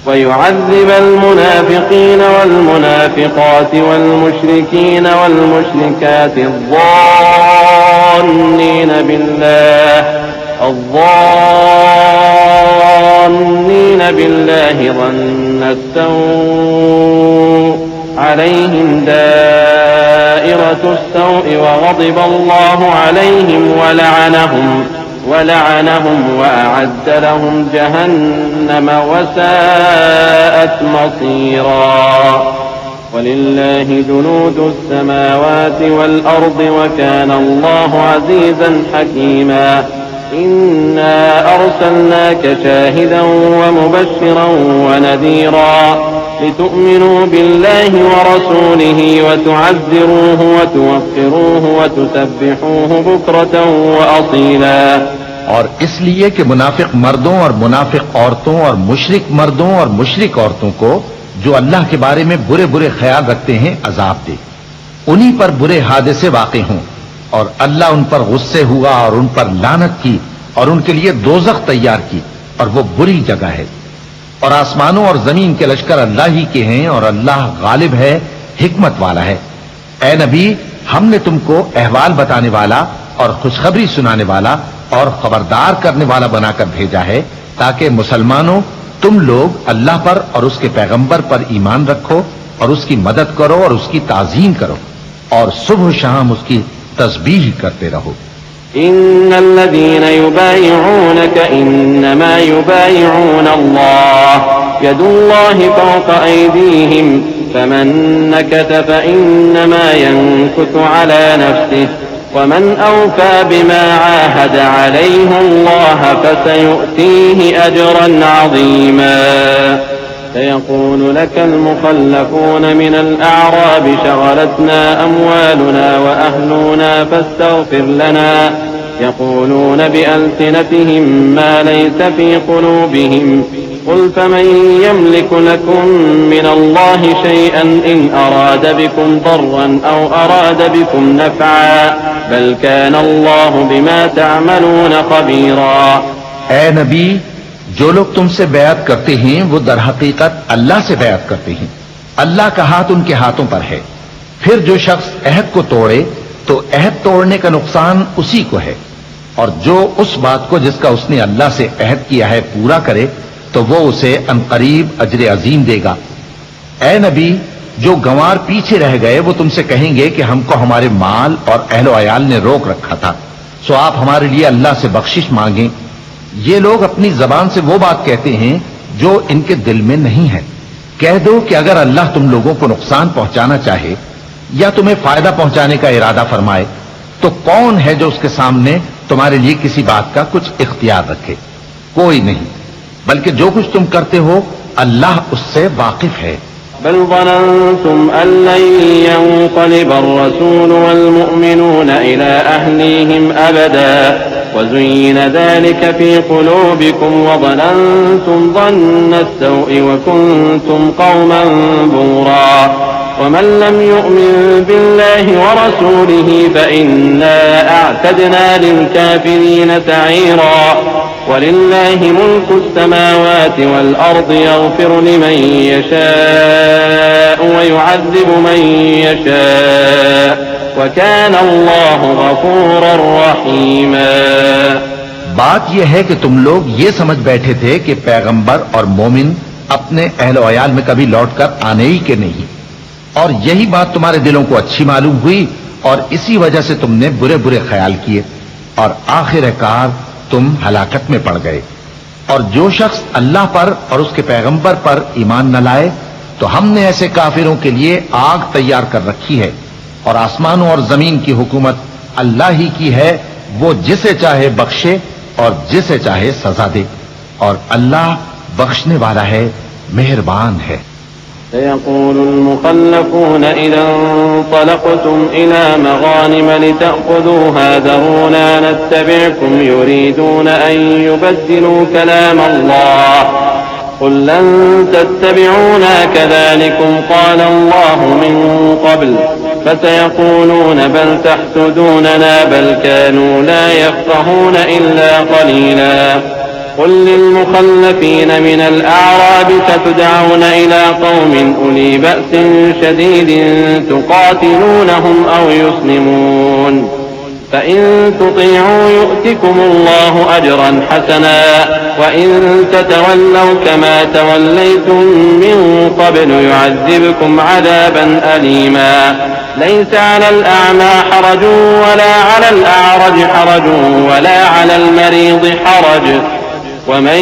ويعذب المنافقين والمنافقات والمشركين والمشركات الظانين بالله ظن السوء عليهم دائرة السوء وغضب الله عليهم ولعنهم وأعد لهم جهنم وساءت مصيرا. ولله جنود السماوات والأرض وكان الله عزيزا حكيما. إنا أرسلناك شاهدا ومبشرا ونذيرا لتؤمنوا بالله ورسوله وتعزروه وتوقروه وتسبحوه بكرة وأصيلا. और इसलिए कि मुनाफिक मर्दों और मुनाफिक औरतों और मुशरिक मर्दों और मुशरिक औरतों को जो अल्लाह के बारे में बुरे बुरे ख्याल रखते हैं अजाब दे, उन्हीं पर बुरे हादसे वाक़े हों, और अल्लाह उन पर गुस्से हुआ और उन पर लानत की और उनके लिए दोज़ख तैयार की, और वो बुरी जगह है। और आसमानों और जमीन के लश्कर अल्लाह ही के हैं और अल्लाह गालिब है, हिकमत वाला है। ए नबी, हमने तुमको अहवाल बताने वाला और खुशखबरी सुनाने वाला और खबरदार करने वाला बनाकर भेजा है, ताकि मुसलमानों तुम लोग अल्लाह पर और उसके पैगंबर पर ईमान रखो और उसकी मदद करो और उसकी ताज़ीम करो और सुबह शाम उसकी तस्बीह करते रहो। إن الذين يبايعونك إنما يبايعون الله يد الله فوق أيديهم فمن نكث فإنما ينكث على نفسه ومن أوفى بما عاهد عليه الله فسيؤتيه أجرا عظيما. سيقول لك المخلفون من الأعراب شغلتنا أموالنا وأهلنا فاستغفر لنا يقولون بألسنتهم ما ليس في قلوبهم قل فمن يملك لكم من الله شيئا إن أراد بكم ضرا أو أراد بكم نفعا بل كان الله بما تعملون خبيرا. ऐ नबी, जो लोग तुमसे बैत करते हैं वो दर हकीकत अल्लाह से बैत करते हैं। अल्लाह का हाथ उनके हाथों पर है। फिर जो शख्स अहद को तोड़े तो अहद तोड़ने का नुकसान उसी को है, और जो उस बात को जिसका उसने अल्लाह से अहद किया है पूरा करे तो वो उसे अनकरीब अजर अजीम देगा। ऐ नबी, जो गंवार पीछे रह गए वो तुमसे कहेंगे कि हमको हमारे माल और अहलो अयाल ने रोक रखा था, सो आप हमारे लिए अल्लाह से बख्शिश मांगें। ये लोग अपनी जबान से वो बात कहते हैं जो इनके दिल में नहीं है। कह दो कि अगर अल्लाह तुम लोगों को नुकसान पहुंचाना चाहे या तुम्हें फायदा पहुंचाने का इरादा फरमाए तो कौन है जो उसके सामने तुम्हारे लिए किसी बात का कुछ इख्तियार रखे? कोई नहीं, बल्कि जो कुछ तुम करते हो अल्लाह उससे वाकिफ है। بل ظننتم أن لن ينقلب الرسول والمؤمنون إلى أهليهم أبدا وزين ذلك في قلوبكم وظننتم ظن السوء وكنتم قوما بورا ومن لم يؤمن بالله ورسوله فإنا أعتدنا للكافرين سعيرا ولله ملك السماوات والأرض يغفر لمن يشاء ويعذب من يشاء وكان الله غفورا رحيما। बात यह है कि तुम लोग ये समझ बैठे थे कि पैगंबर और मोमिन अपने अहल वयाल में कभी लौटकर आने ही के नहीं, और यही बात तुम्हारे दिलों को अच्छी मालूम हुई और इसी वजह से तुमने बुरे बुरे ख्याल किए और आखिरकार तुम हलाकत में पड़ गए। और जो शख्स अल्लाह पर और उसके पैगंबर पर ईमान न लाए तो हमने ऐसे काफिरों के लिए आग तैयार कर रखी है, और आसमानों और जमीन की हुकूमत अल्लाह ही की है, वो जिसे चाहे बख्शे और जिसे चाहे सजा दे, और अल्लाह बख्शने वाला है, मेहरबान है। سيقول المخلفون إذا انطلقتم إلى مغانم لتأخذوها ذرونا نتبعكم يريدون أن يبدلوا كلام الله قل لن تتبعونا كذلكم قال الله من قبل فسيقولون بل تحسدوننا بل كانوا لا يفقهون إلا قليلا قل للمخلفين من الأعراب ستدعون إلى قوم أولي بأس شديد تقاتلونهم أو يسلمون فإن تطيعوا يؤتكم الله أجرا حسنا وإن تتولوا كما توليتم من قبل يعذبكم عذابا أليما ليس على الأعمى حرج ولا على الأعرج حرج ولا على المريض حرج ومن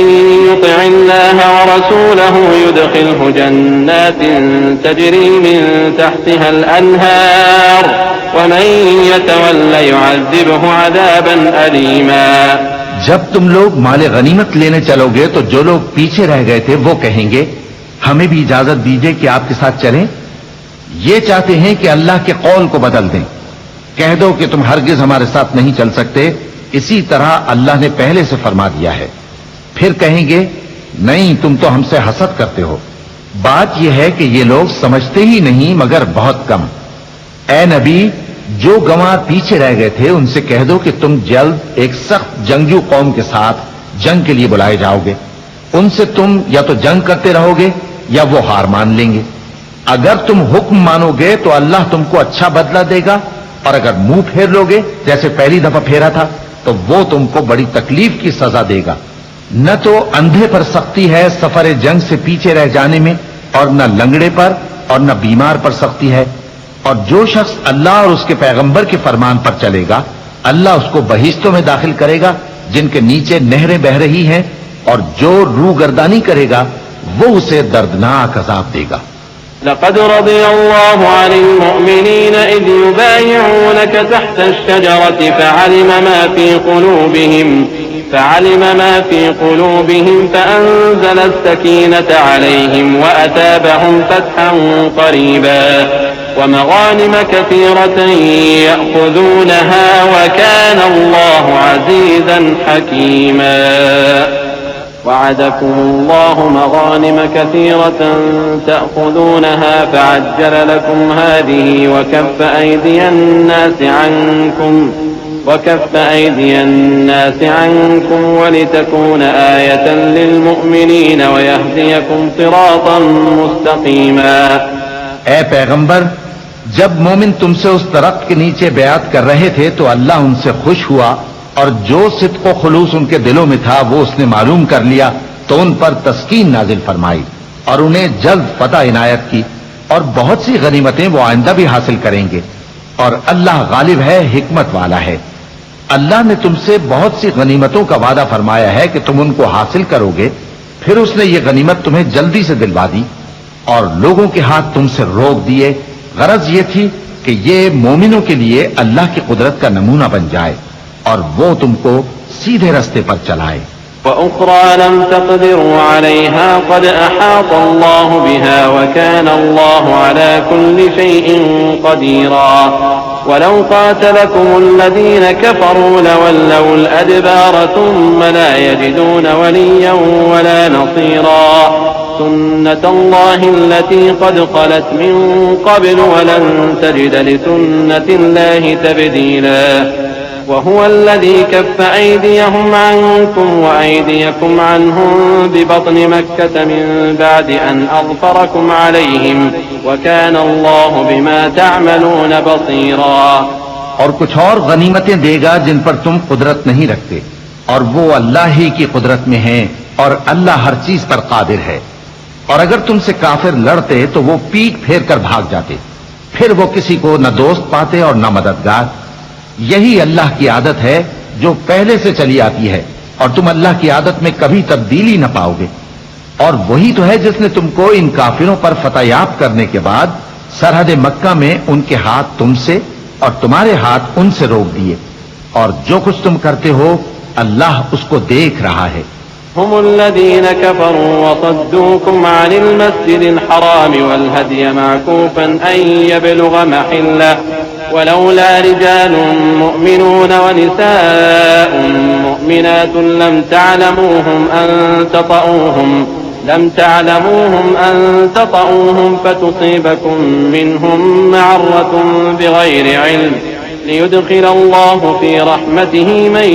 يطع الله ورسوله يدخله جنات تجري من تحتها الأنهار ومن يتول يعذبه عذابا أليما। जब तुम लोग माले गनीमत लेने चलोगे तो जो लोग पीछे रह गए थे वो कहेंगे हमें भी इजाजत दीजिए कि आपके साथ चलें। ये चाहते हैं कि अल्लाह के कौल को बदल दें। कह दो कि तुम हरगिज हमारे साथ नहीं चल सकते, इसी तरह अल्लाह ने पहले से फरमा दिया है। फिर कहेंगे नहीं, तुम तो हमसे हसद करते हो। बात यह है कि ये लोग समझते ही नहीं मगर बहुत कम। ए नबी, जो गंवार पीछे रह गए थे उनसे कह दो कि तुम जल्द एक सख्त जंगजू कौम के साथ जंग के लिए बुलाए जाओगे। उनसे तुम या तो जंग करते रहोगे या वो हार मान लेंगे। अगर तुम हुक्म मानोगे तो अल्लाह तुमको अच्छा बदला देगा, और अगर मुंह फेर लोगे जैसे पहली दफा फेरा था तो वो तुमको बड़ी तकलीफ की सजा देगा। न तो अंधे पर सख्ती है सफर जंग से पीछे रह जाने में, और न लंगड़े पर और न बीमार पर सख्ती है। और जो शख्स अल्लाह और उसके पैगंबर के फरमान पर चलेगा अल्लाह उसको बहिश्तों में दाखिल करेगा जिनके नीचे नहरें बह रही हैं, और जो रूगर्दानी करेगा वो उसे दर्दनाक अजाब देगा। لقد رضي الله عن المؤمنين إذ يبايعونك تحت الشجرة فعلم ما في قلوبهم فأنزل السكينة عليهم وأثابهم فتحا قريبا ومغانم كثيرة يأخذونها وكان الله عزيزا حكيما وعدكم الله مغانم كثيرة تأخذونها فعجل لكم هذه وكف أيدي الناس عنكم ولتكون آية للمؤمنين ويهديكم صراطا مستقيما। ए पैगंबर, जब मोमिन तुमसे उस दरख्त के नीचे बयात कर रहे थे तो अल्लाह उनसे खुश हुआ, और जो सिद्क व खुलूस उनके दिलों में था वो उसने मालूम कर लिया तो उन पर तस्कीन नाजिल फरमाई और उन्हें जल्द फतह इनायत की, और बहुत सी गनीमतें वो आइंदा भी हासिल करेंगे, और अल्लाह गालिब है, हिकमत वाला है। अल्लाह ने तुमसे बहुत सी गनीमतों का वादा फरमाया है कि तुम उनको हासिल करोगे, फिर उसने ये गनीमत तुम्हें जल्दी से दिलवा दी और लोगों के हाथ तुमसे रोक दिए। गरज ये थी कि ये मोमिनों के लिए अल्लाह की कुदरत का नमूना बन जाए और वो तुमको सीधे रास्ते पर चलाए। وأخرى لم تقدروا عليها قد أحاط الله بها وكان الله على كل شيء قديرا ولو قاتلكم الذين كفروا لولوا الأدبار ثم لا يجدون وليا ولا نصيرا سنة الله التي قد خلت من قبل ولن تجد لسنة الله تبديلا وهو الذي كف أيديهم عنكم وأيديكم عنهم ببطن مكة من بعد أن أظفركم عليهم وكان الله بما تعملون بصيرا और कुछ और गनीमतें देगा जिन पर तुम कुदरत नहीं रखते और वो अल्लाह ही की कुदरत में है और अल्लाह हर चीज पर कादिर है। और अगर तुमसे काफिर लड़ते तो वो पीठ फेर कर भाग जाते, फिर वो किसी को न दोस्त पाते और न मददगार। यही अल्लाह की आदत है जो पहले से चली आती है और तुम अल्लाह की आदत में कभी तब्दीली न पाओगे। और वही तो है जिसने तुमको इन काफिरों पर फतहयाब करने के बाद सरहद मक्का में उनके हाथ तुमसे और तुम्हारे हाथ उनसे रोक दिए, और जो कुछ तुम करते हो अल्लाह उसको देख रहा है। هم الذين كفروا وصدوكم عن المسجد الحرام والهدي معكوفا أن يبلغ محله ولولا رجال مؤمنون ونساء مؤمنات لم تعلموهم أن تطؤوهم فتصيبكم منهم معرة بغير علم ليدخل الله في رحمته من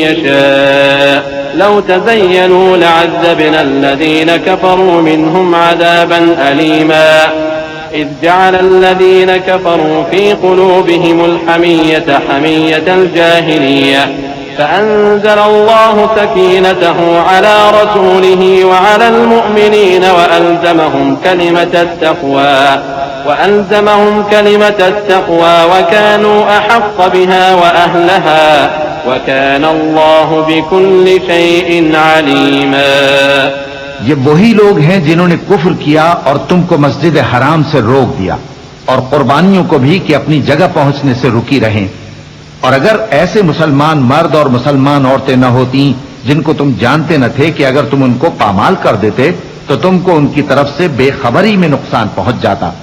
يشاء لو تزينوا لعذبنا الذين كفروا منهم عذابا أليما إذ جعل الذين كفروا في قلوبهم الحمية حمية الجاهلية فأنزل الله سكينته على رسوله وعلى المؤمنين وألزمهم كلمة التقوى وكانوا أحق بها وأهلها وكان الله بكل شيء عليما। ये वही लोग हैं जिन्होंने कुफ्र किया और तुमको मस्जिद हराम से रोक दिया और कुर्बानियों को भी कि अपनी जगह पहुंचने से रुकी रहें। और अगर ऐसे मुसलमान मर्द और मुसलमान औरतें न होती जिनको तुम जानते न थे कि अगर तुम उनको पामाल कर देते तो तुमको उनकी तरफ से बेखबरी में नुकसान पहुंच जाता,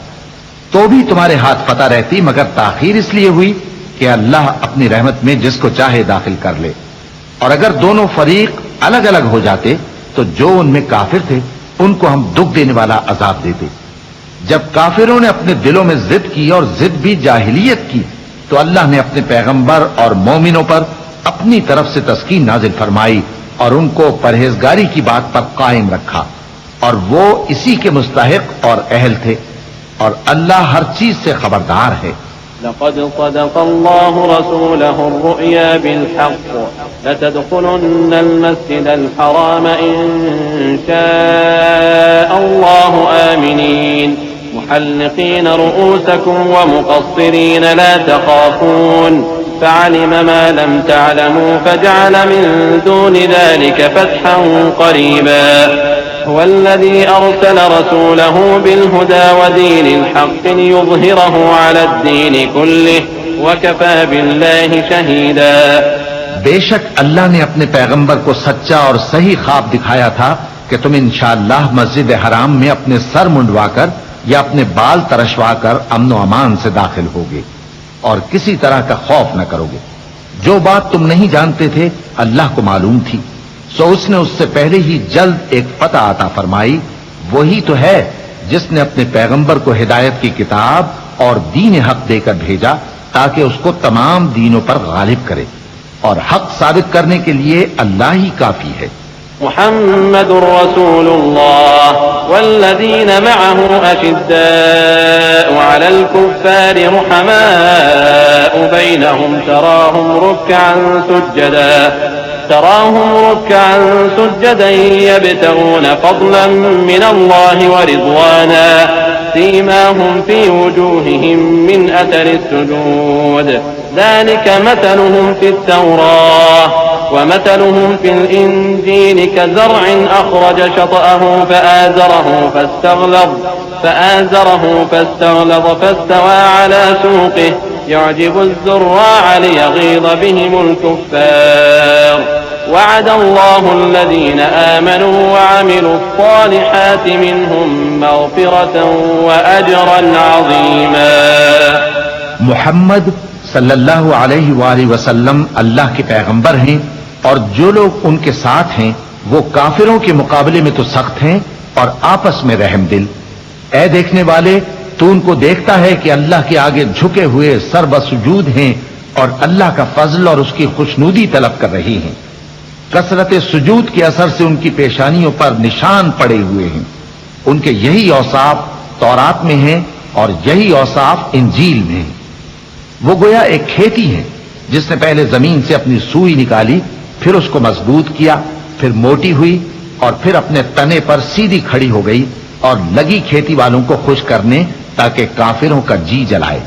तो भी तुम्हारे हाथ फतह रहती, मगर ताखीर इसलिए हुई कि अल्लाह अपनी रहमत में जिसको चाहे दाखिल कर ले। और अगर दोनों फरीक अलग अलग हो जाते तो जो उनमें काफिर थे उनको हम दुख देने वाला अजाब देते। जब काफिरों ने अपने दिलों में जिद की और जिद भी जाहिलियत की तो अल्लाह ने अपने पैगंबर और मोमिनों पर अपनी तरफ से तस्कीन नाजिल फरमाई और उनको परहेजगारी की बात पर कायम रखा, और वो इसी के मुस्तहिक और अहल थे, और अल्लाह हर चीज से खबरदार है। لقد صدق الله رسوله الرؤيا بالحق لتدخلن المسجد الحرام إن شاء الله آمنين محلقين رؤوسكم ومقصرين لا تخافون فعلم ما لم تعلموا فجعل من دون ذلك فتحا قريبا هو الذي أرسل رسوله بالهدى ودين الحق ليظهره على الدين كله وكفى بالله شهيدا। बेशक अल्लाह ने अपने पैगंबर को सच्चा और सही ख्वाब दिखाया था कि तुम इंशाअल्लाह मस्जिद हराम में अपने सर मुंडवाकर या अपने बाल तरशवाकर अमन व अमान से दाखिल होगे और किसी तरह का खौफ न करोगे। जो बात तुम नहीं जानते थे अल्लाह को मालूम थी, सो उसने उससे पहले ही जल्द एक फतह अता फरमाई। वही तो है जिसने अपने पैगंबर को हिदायत की किताब और दीन हक देकर भेजा ताकि उसको तमाम दीनों पर गालिब करे, और हक साबित करने के लिए अल्लाह ही काफी है। मुहम्मदुर रसूलुल्लाह वल्लज़ीन मअहु अशिद्दाउ अलल कुफ्फारि रुहमाउ बैनहुम तराहुम रुक्कअन सुज्जदा यब्तगून फضلا मिन अल्लाहि व रिज़वाना सीमाहुम फी वुजूहिहिम मिन अथरि السجود ذلك مثلهم في التوراة ومثلهم في الإنجيل كزرع أخرج شطأه فآزره فاستغلظ فاستوى على سوقه يعجب الزراع ليغيظ بهم الكفار वअद अल्लाहु अल्लज़ीना आमनू व अमिलुस्सालिहात मिनहुम मग़फ़िरतन व अजरन अज़ीमा। मुहम्मद सल्लल्लाहु अलैहि वसल्लम अल्लाह के पैगंबर हैं और जो लोग उनके साथ हैं वो काफिरों के मुकाबले में तो सख्त हैं और आपस में रहम दिल। ऐ देखने वाले, तू उनको देखता है कि अल्लाह के आगे झुके हुए सर्वसुजूद हैं और अल्लाह का फजल और उसकी खुशनूदी तलब कर रही हैं। कसरत सुजूद के असर से उनकी पेशानियों पर निशान पड़े हुए हैं। उनके यही औसाफ तौरात में हैं और यही औसाफ इंजील में हैं। वो गोया एक खेती है जिसने पहले जमीन से अपनी सुई निकाली, फिर उसको मजबूत किया, फिर मोटी हुई और फिर अपने तने पर सीधी खड़ी हो गई और लगी खेती वालों को खुश करने ताकि काफिरों का जी जलाए।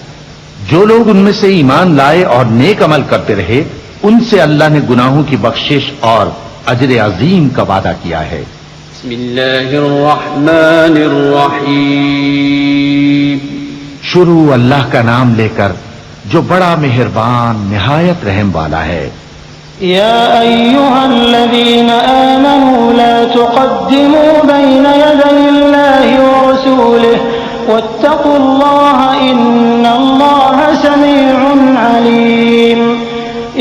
जो लोग उनमें से ईमान लाए और नेक अमल करते रहे उनसे अल्लाह ने गुनाहों की बख्शिश और अजर अजीम का वादा किया है। शुरू अल्लाह का नाम लेकर जो बड़ा मेहरबान निहायत रहम वाला है। या अय्युहल्लज़ीना आमनू ला तुक़द्दिमू बैना यदैल्लाहि व रसूलिही वत्तक़ुल्लाह इन्नल्लाह समीउन अलीम।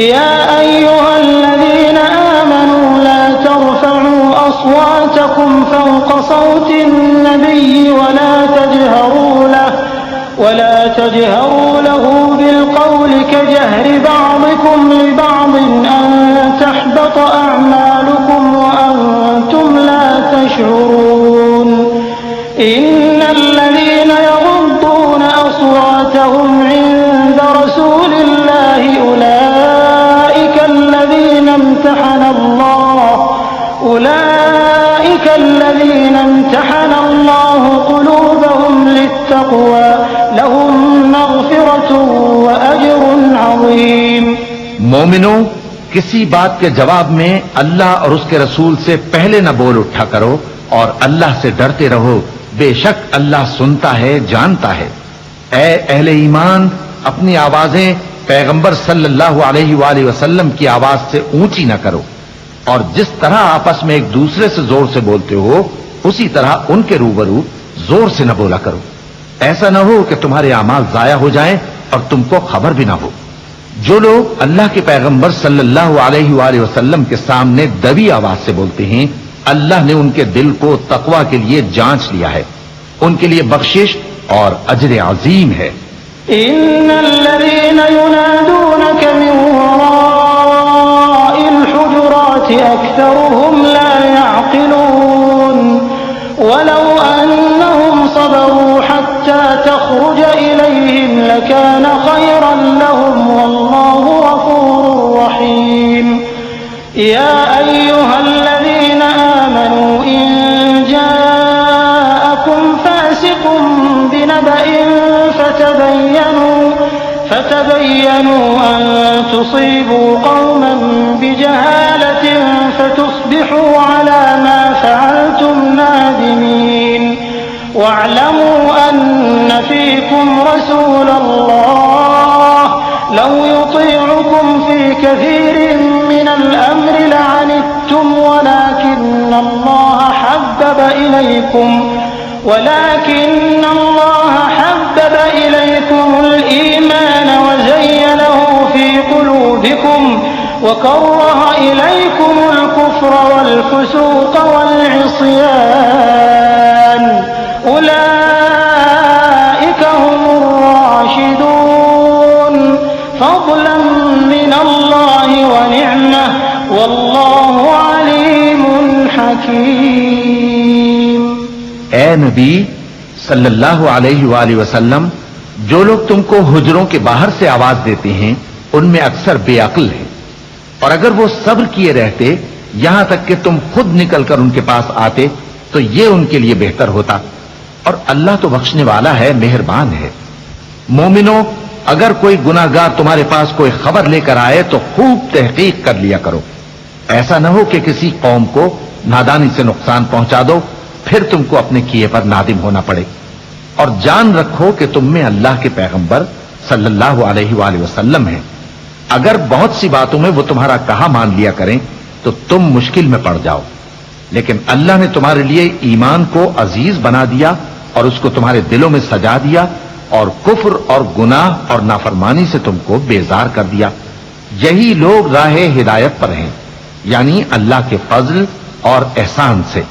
या अय्युहल्लज़ीना आमनू ला तर्फ़अू अस्वातकुम फ़ौक़ सौतिन नबिय्यि वला तजहरू लहू बिलक़ौल कजहरि बअदिकुम लिबअदिन अन तहबत अअमालुकुम व अंतुम ला तशऊरून। इन्नल्लज़ीना यग़ुद्दूना अस्वातहुम इन्द रसूलिल्लाहि उलाइका अल्लज़ीना इम्तहन अल्लाहु क़ुलूबहुम लित्तक़वा लहुम मग़फ़िरतुन व अजरुन अज़ीम। मोमिनो, किसी बात के जवाब में अल्लाह और उसके रसूल से पहले न बोल उठा करो और अल्लाह से डरते रहो, बेशक अल्लाह सुनता है, जानता है। ऐ अहले ईमान, अपनी आवाजें पैगंबर सल्लल्लाहु अलैहि वसल्लम की आवाज से ऊंची न करो और जिस तरह आपस में एक दूसरे से जोर से बोलते हो उसी तरह उनके रूबरू जोर से न बोला करो। ऐसा न हो कि तुम्हारे अमाल जाया हो जाएं और तुमको खबर भी ना हो। जो लोग अल्लाह के पैगंबर सल्लल्लाहु अलैहि वसल्लम के सामने दबी आवाज से बोलते हैं, अल्लाह ने उनके दिल को तकवा के लिए जांच लिया है। उनके लिए बख्शिश और अजर अजीम है। इन्नल्लज़ीना युनादूनका मिन वराइल हुजुराति अक्सरुहुम ला यअक़िलून वलौ अन्नहुम सबरू हत्ता तख़रुज इलैहिम लकान खैरन लहुम वल्लाहु गफूरुर रहीम। या अय्युहल्लज़ीना आमनू इन जाअकुम फासिकुन बिनबअइन فتبينوا أن تصيبوا قوما بجهالة فتصبحوا على ما فعلتم نادمين واعلموا أن فيكم رسول الله لو يطيعكم في كثير من الأمر لعنتم ولكن الله حبب إليكم الإيمان وزينه في قلوبكم وكره إليكم الكفر والفسوق والعصيان أولئك هم الراشدون فضلا من الله ونعمة والله عليم حكيم। ए नबी सल्लल्लाहु अलैहि वसल्लम, जो लोग तुमको हुजरों के बाहर से आवाज देते हैं उनमें अक्सर बेअक्ल हैं और अगर वो सब्र किए रहते यहां तक कि तुम खुद निकलकर उनके पास आते तो ये उनके लिए बेहतर होता और अल्लाह तो बख्शने वाला है, मेहरबान है। मोमिनो, अगर कोई गुनाहगार तुम्हारे पास कोई खबर लेकर आए तो खूब तहकीक कर लिया करो। ऐसा न हो कि किसी कौम को नादानी से नुकसान पहुंचा दो फिर तुमको अपने किए पर नादिम होना पड़े। और जान रखो कि तुम में अल्लाह के पैगंबर सल्लल्लाहु अलैहि वसल्लम हैं। अगर बहुत सी बातों में वो तुम्हारा कहा मान लिया करें तो तुम मुश्किल में पड़ जाओ। लेकिन अल्लाह ने तुम्हारे लिए ईमान को अजीज बना दिया और उसको तुम्हारे दिलों में सजा दिया और कुफ्र और गुनाह और नाफरमानी से तुमको बेजार कर दिया। यही लोग राहे हिदायत पर हैं, यानी अल्लाह के फजल और एहसान से।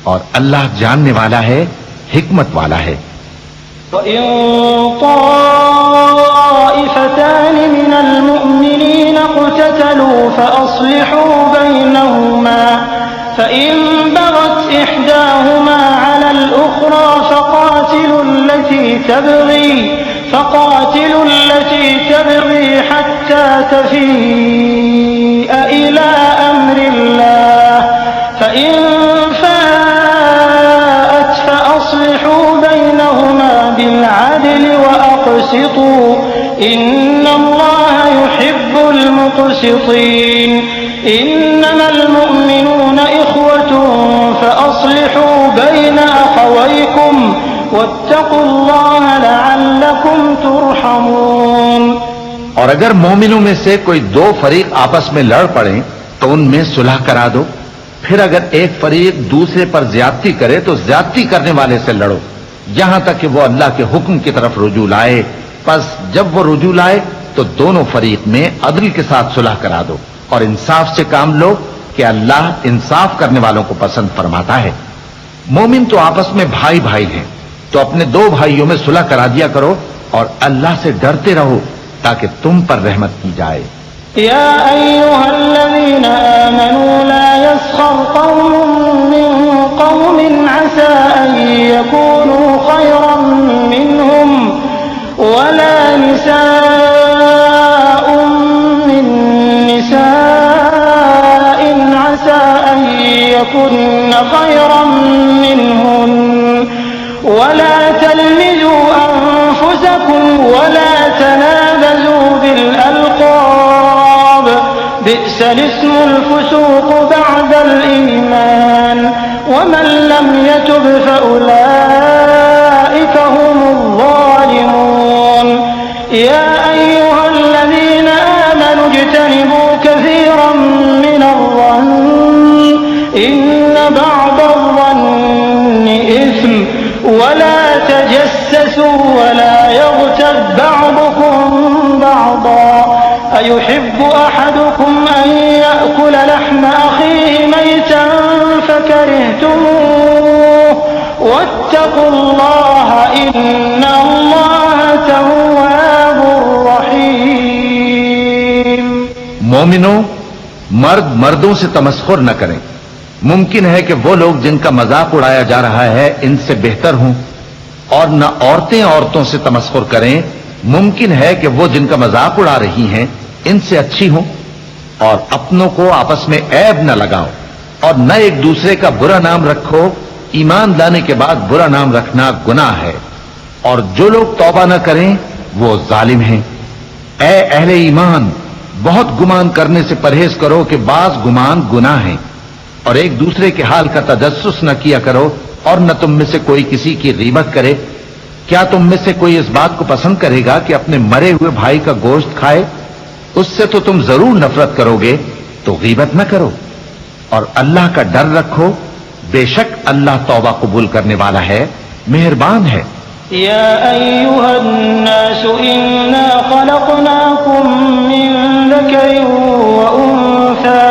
और अल्लाह जानने वाला है, हिकमत वाला है। فإن بغت إحداهما على الأخرى فقاتلوا التي تبغي حتى تفيء إلى أمر الله فإن فاءت فأصلحوا بينهما بالعدل وأقسطوا إن الله يحب المقسطين إنما المؤمنون إخوة فأصلحوا بين أخويكم वत्तक़ु अल्लाह लअल्लकुम तुरहमून। और अगर मोमिनों में से कोई दो फरीक आपस में लड़ पड़े तो उनमें सुलह करा दो। फिर अगर एक फरीक दूसरे पर ज्यादती करे तो ज्यादती करने वाले से लड़ो, यहां तक कि वो अल्लाह के हुक्म की तरफ रुजू लाए। बस जब वो रुजू लाए तो दोनों फरीक में अदल के साथ सुलह करा दो और इंसाफ से काम लो कि अल्लाह इंसाफ करने वालों को पसंद फरमाता है। मोमिन तो आपस में भाई भाई हैं, तो अपने दो भाइयों में सुलह करा दिया करो और अल्लाह से डरते रहो ताकि तुम पर रहमत की जाए। या अय्युहल्लज़ीना आमनू ला यस्खर कौमुम मिन कौमिन असा अन यकूनू खैरन मिनहुम वला निसाउम मिन निसाइन असा अन यकुन्न खैरन मिनहुन वला तलमिजू अनफुसकुम वला तनाबजू बिलअल्क़ाब बि'सल इस्मुल फुसूक़ बअदल ईमान वमन लम यतुब फउलाइका हुमुज़ ज़ालिमून। या अय्युहल्लज़ीना आमनू इज्तनिबू कसीरन मिनज़-ज़न्न इन्न बअदज़-ज़न्नि इस्म वला तजस्ससू वला यग़्तब बअदुकुम बअदा अयुहिब्बु अहदुकुम अन यअकुल लहम अखीहि मैतन फकरिhtumuह वत्तक़ुल्लाह इन्नल्लाह तव्वाबुर रहीम। मोमिनो, मर्द मर्दों से तमस्खुर न करें। मुमकिन है कि वो लोग जिनका मजाक उड़ाया जा रहा है इनसे बेहतर हों, और न औरतें औरतों से तमस्खुर करें। मुमकिन है कि वो जिनका मजाक उड़ा रही हैं इनसे अच्छी हों। और अपनों को आपस में ऐब न लगाओ और न एक दूसरे का बुरा नाम रखो। ईमान लाने के बाद बुरा नाम रखना गुनाह है, और जो लोग तौबा न करें वो जालिम हैं। ऐ अहले ईमान, बहुत गुमान करने से परहेज करो कि बाज गुमान गुनाह है। और एक दूसरे के हाल का तजस्सुस न किया करो और न तुम में से कोई किसी की गीबत करे। क्या तुम में से कोई इस बात को पसंद करेगा कि अपने मरे हुए भाई का गोश्त खाए? उससे तो तुम जरूर नफरत करोगे, तो गीबत न करो और अल्लाह का डर रखो। बेशक अल्लाह तौबा कबूल करने वाला है, मेहरबान है। या अय्युहन्नास इन्ना खलक़नाकुम मिन ज़करिन व उन्सा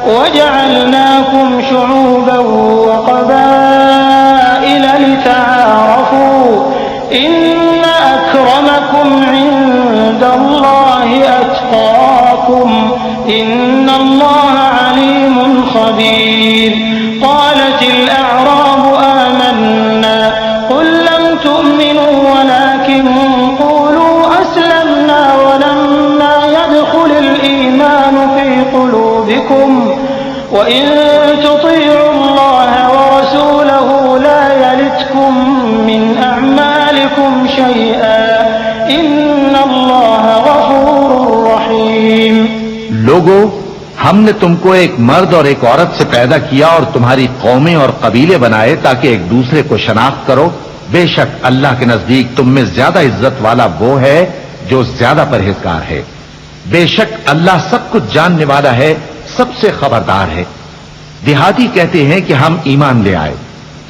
वजअलनाकुम शुऊबन व क़बाइल लितआरफू इन्न अक्रमकुम इंदल्लाहि अत्क़ाकुम इन्नल्लाह अलीमुन खबीर। क़ालतिल अअराबु आमन्ना क़ुल लम तु'मिनू वलाकिन क़ूलू अस्लमना वलम्मा यदख़ुलिल ईमानु फ़ी क़ुलूबिकुम वइन तुतीअुल्लाह वरसूलहु ला यलितकुम मिन अअमालिकुम शैअन इन्नल्लाह गफूरुर रहीम। लोगों, हमने तुमको एक मर्द और एक औरत से पैदा किया और तुम्हारी कौमें और कबीले बनाए ताकि एक दूसरे को शनाख्त करो। बेशक अल्लाह के नजदीक तुम में ज्यादा इज्जत वाला वो है जो ज्यादा परहेजगार है। बेशक अल्लाह सब कुछ जानने वाला है, सबसे खबरदार है। देहाती कहते हैं कि हम ईमान ले आए।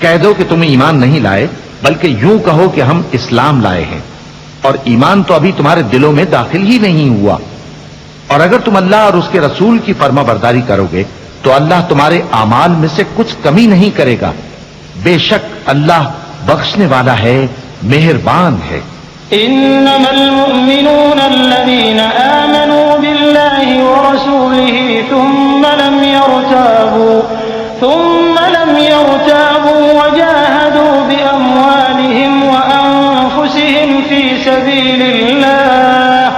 कह दो कि तुम ईमान नहीं लाए, बल्कि यूं कहो कि हम इस्लाम लाए हैं, और ईमान तो अभी तुम्हारे दिलों में दाखिल ही नहीं हुआ। और अगर तुम अल्लाह और उसके रसूल की फर्माबरदारी करोगे तो अल्लाह तुम्हारे आमाल में से कुछ कमी नहीं करेगा। बेशक अल्लाह बख्शने वाला है, मेहरबान है। इन्नमल मुमिनूना अल्लज़ीना आमनू बिल्लाहि व रसूलिही थुम्मा लम यरताबू व जाहदू बिअमवालिहिम व अनफुसिहिम फी सबीलिल्लाह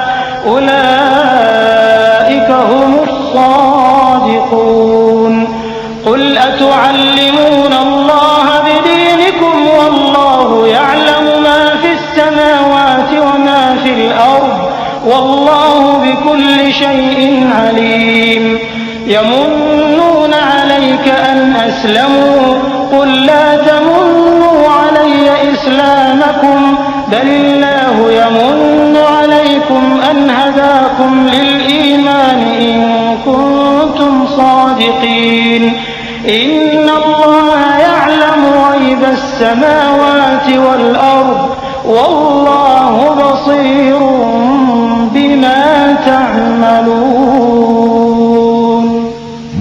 उलाइका हुमुस सादिकून। कुल अतुअल्लिमूना अल्लाह बिदीनिकुम वल्लाहु यअलमु मा फिस समावाति व मा फिल अर्द वल्लाहु बिकुल्लि शैइन अलीम। यमुन्नूना अलैका अन अस्लमू कुल ला तमुन्नू अलैय इस्लामकुम बलिल्लाहु यमुन्नु अलैकुम अन हदाकुम लिल ईमान इन कुंतुम सादिकीन। इन्नल्लाह यअलमु गैबस समावाति वल अर्द वल्लाहु बसीरुम बिमा तअमलून।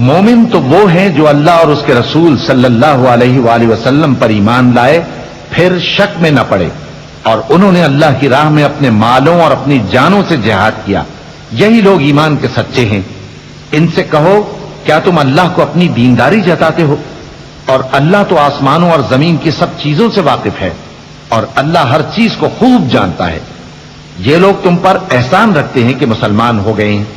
मोमिन तो वो हैं जो अल्लाह और उसके रसूल सल्लल्लाहु अलैहि वसल्लम पर ईमान लाए, फिर शक में न पड़े, और उन्होंने अल्लाह की राह में अपने मालों और अपनी जानों से जिहाद किया। यही लोग ईमान के सच्चे हैं। इनसे कहो, क्या तुम अल्लाह को अपनी दीनदारी जताते हो? और अल्लाह तो आसमानों और जमीन की सब चीजों से वाकिफ है, और अल्लाह हर चीज को खूब जानता है। ये लोग तुम पर एहसान रखते हैं कि मुसलमान हो गए हैं।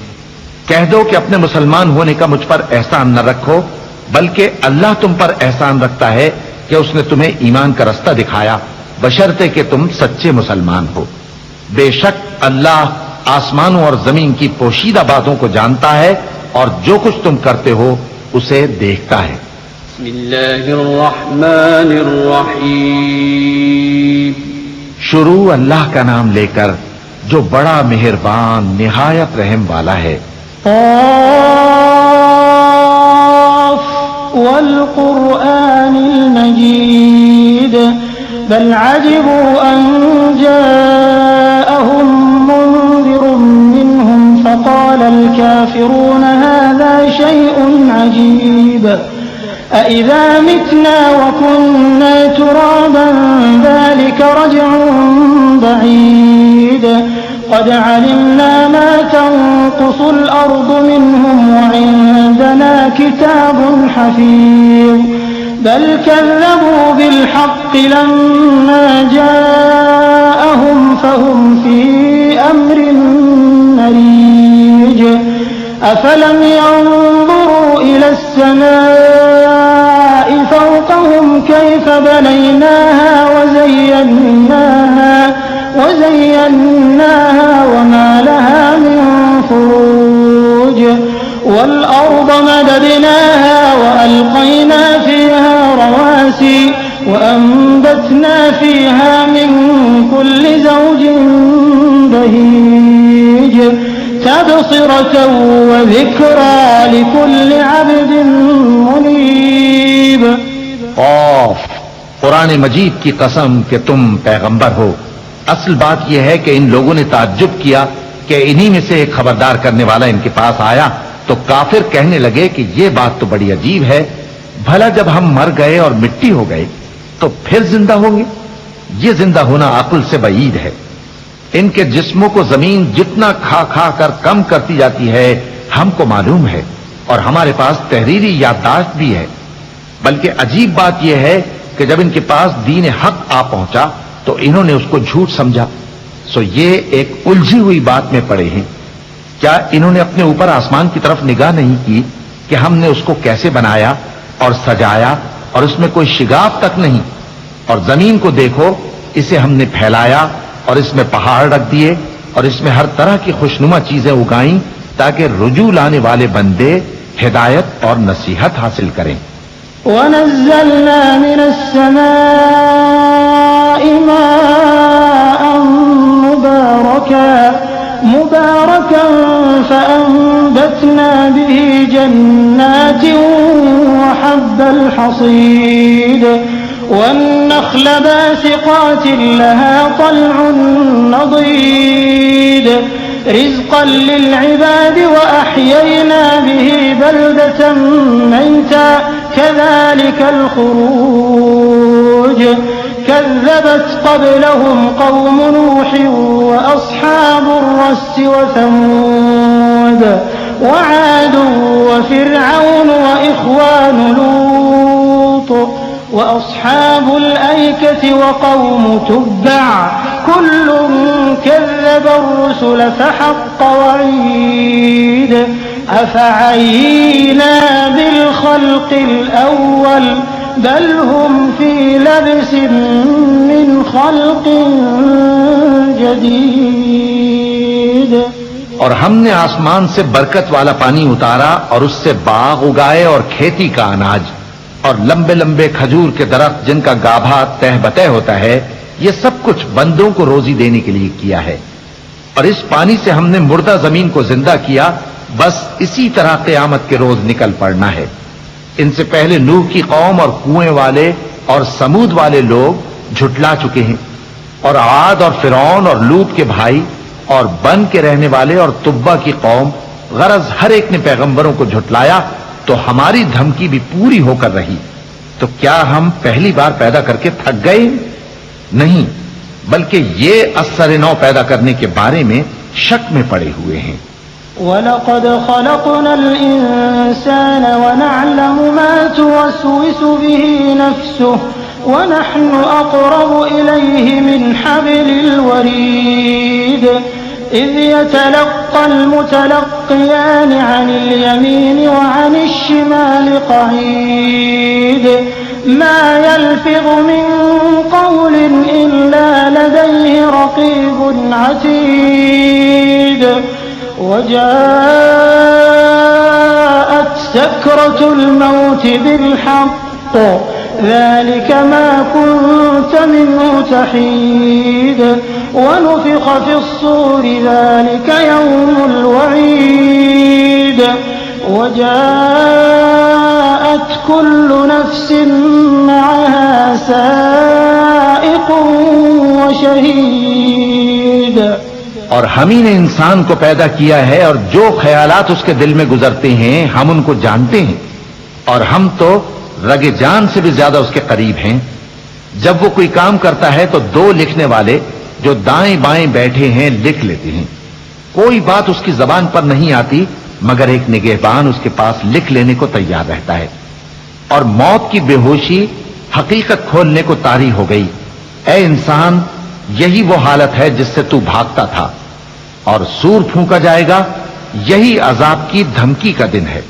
कह दो कि अपने मुसलमान होने का मुझ पर एहसान न रखो, बल्कि अल्लाह तुम पर एहसान रखता है कि उसने तुम्हें ईमान का रास्ता दिखाया, बशर्ते कि तुम सच्चे मुसलमान हो। बेशक अल्लाह आसमानों और जमीन की पोशीदा बातों को जानता है, और जो कुछ तुम करते हो उसे देखता है। बिस्मिल्लाहिर्रहमानिर्रहीम। शुरू अल्लाह का नाम लेकर जो बड़ा मेहरबान निहायत रहम वाला है। क़ाफ़ वल क़ुरआनिल मजीद बल अजिबू अन जाअहुम मुन्ज़िरुम मिनहुम फ़क़ालल काफ़िरून हाज़ा शैउन अजीब अइज़ा मितना व कुन्ना तुराबन ज़ालिक रज्उन बईद क़द अलिमना मा तंक़ुसुल अर्दु मिनहुम व इंदना किताबुन हफ़ीज़ बल कज़्ज़बू बिल हक़्क़ि लम्मा जाअहुम फ़हुम फ़ी अम्रिन मरीज अफ़लम यंज़ुरू इलस समाइ फ़ौक़हुम कैफ़ बनयनाहा वज़य्यन्नाहा वमा लहा मिन फ़ुरूज वल्अर्द मददनाहा वअल्क़यना फ़ीहा रवासी वअंबतना फ़ीहा मिन कुल्लि ज़ौजिन बहीज तबसिरतन व ज़िक्रा लिकुल्लि अब्दिन मुनीब। क़ाफ़, कुरान मजीद की कसम कि तुम पैगंबर हो। असल बात यह है कि इन लोगों ने ताज्जुब किया कि इन्हीं में से एक खबरदार करने वाला इनके पास आया, तो काफिर कहने लगे कि ये बात तो बड़ी अजीब है। भला जब हम मर गए और मिट्टी हो गए तो फिर जिंदा होंगे? ये जिंदा होना अक्ल से बईद है। इनके जिस्मों को जमीन जितना खा खा कर कम करती जाती है हमको मालूम है, और हमारे पास तहरीरी याददाश्त भी है। बल्कि अजीब बात यह है कि जब इनके पास दीन हक आ पहुंचा तो इन्होंने उसको झूठ समझा। सो ये एक उलझी हुई बात में पड़े हैं। क्या इन्होंने अपने ऊपर आसमान की तरफ निगाह नहीं की कि हमने उसको कैसे बनाया और सजाया, और उसमें कोई शिगाफ तक नहीं? और जमीन को देखो, इसे हमने फैलाया और इसमें पहाड़ रख दिए और इसमें हर तरह की खुशनुमा चीजें उगाई ताकि रुजू लाने वाले बंदे हिदायत और नसीहत हासिल करें। वनज़्ज़लना मिनस समाइ माअन मुबारकन फअंबत فأنبتنا به جنات وحب الحصيد والنخل باسقات لها طلع نضيد رزقا للعباد وأحيينا به بلدة ميتا كذلك الخروج كذبت قبلهم قوم نوح وأصحاب الرس وثمود وعاد وفرعون وإخوان لوط وأصحاب الأيكة وقوم تبع كل كذب الرسل فحق وعيد أفعينا بالخلق الأول بل هم في لبس من خلق جديد। और हमने आसमान से बरकत वाला पानी उतारा और उससे बाग उगाए और खेती का अनाज और लंबे लंबे खजूर के दरख्त जिनका गाभा तह बतह होता है, ये सब कुछ बंदों को रोजी देने के लिए किया है। और इस पानी से हमने मुर्दा जमीन को जिंदा किया, बस इसी तरह क़यामत के रोज निकल पड़ना है। इनसे पहले नूह की कौम और कुएं वाले और समूद वाले लोग झुटला चुके हैं, और आद और फिरौन और लूत के भाई और बन के रहने वाले और तुब्बा की कौम, गरज हर एक ने पैगंबरों को झुटलाया, तो हमारी धमकी भी पूरी होकर रही। तो क्या हम पहली बार पैदा करके थक गए? नहीं, बल्कि ये असर नौ पैदा करने के बारे में शक में पड़े हुए हैं। वलक़द ख़लक़नल इंसान वनअलमु मा तुवस्विसु बिही नफ्सुहु वनहनु अक़रबु इलैहि मिन हब्लिल वरीद इज़ यतलक़्क़ल मुतलक़्क़ियान अनिल यमीन व अनिश शिमाल क़ईद मा यल्फ़िज़ु मिन क़ौलिन इल्ला लदैहि रक़ीबुन अतीद वजाअत सकरतुल मौत बिलहक़्क़ ذلك ما كنت منه تحيد ونفخ في الصور ذلك يوم الوعيد وجاءت كل نفس معها سائق وشهيد। और हम ही ने इंसान को पैदा किया है और जो ख्यालात उसके दिल में गुजरते हैं हम उनको जानते हैं, और हम तो रगे जान से भी ज्यादा उसके करीब हैं। जब वो कोई काम करता है तो दो लिखने वाले जो दाएं बाएं बैठे हैं लिख लेते हैं। कोई बात उसकी जबान पर नहीं आती मगर एक निगहबान उसके पास लिख लेने को तैयार रहता है। और मौत की बेहोशी हकीकत खोलने को तारी हो गई। ऐ इंसान, यही वो हालत है जिससे तू भागता था, और सूर फूंका जाएगा, यही अजाब की धमकी का दिन है।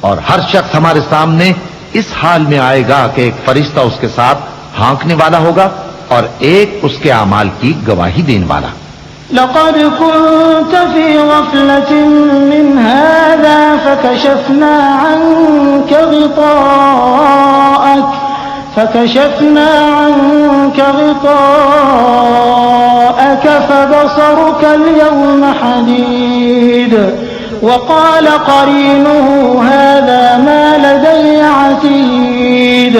और हर शख्स हमारे सामने इस हाल में आएगा कि एक फरिश्ता उसके साथ हाँकने वाला होगा और एक उसके आमाल की गवाही देने वाला। लक़द कुन्त फ़ी ग़फ़लतिन मिन हाज़ा फ़कशफ़ना अन्का ग़िताअक फ़बसरुक अल-यौम हदीद वक़ाल क़रीनुहु हाज़ा मा लदय्य अतीद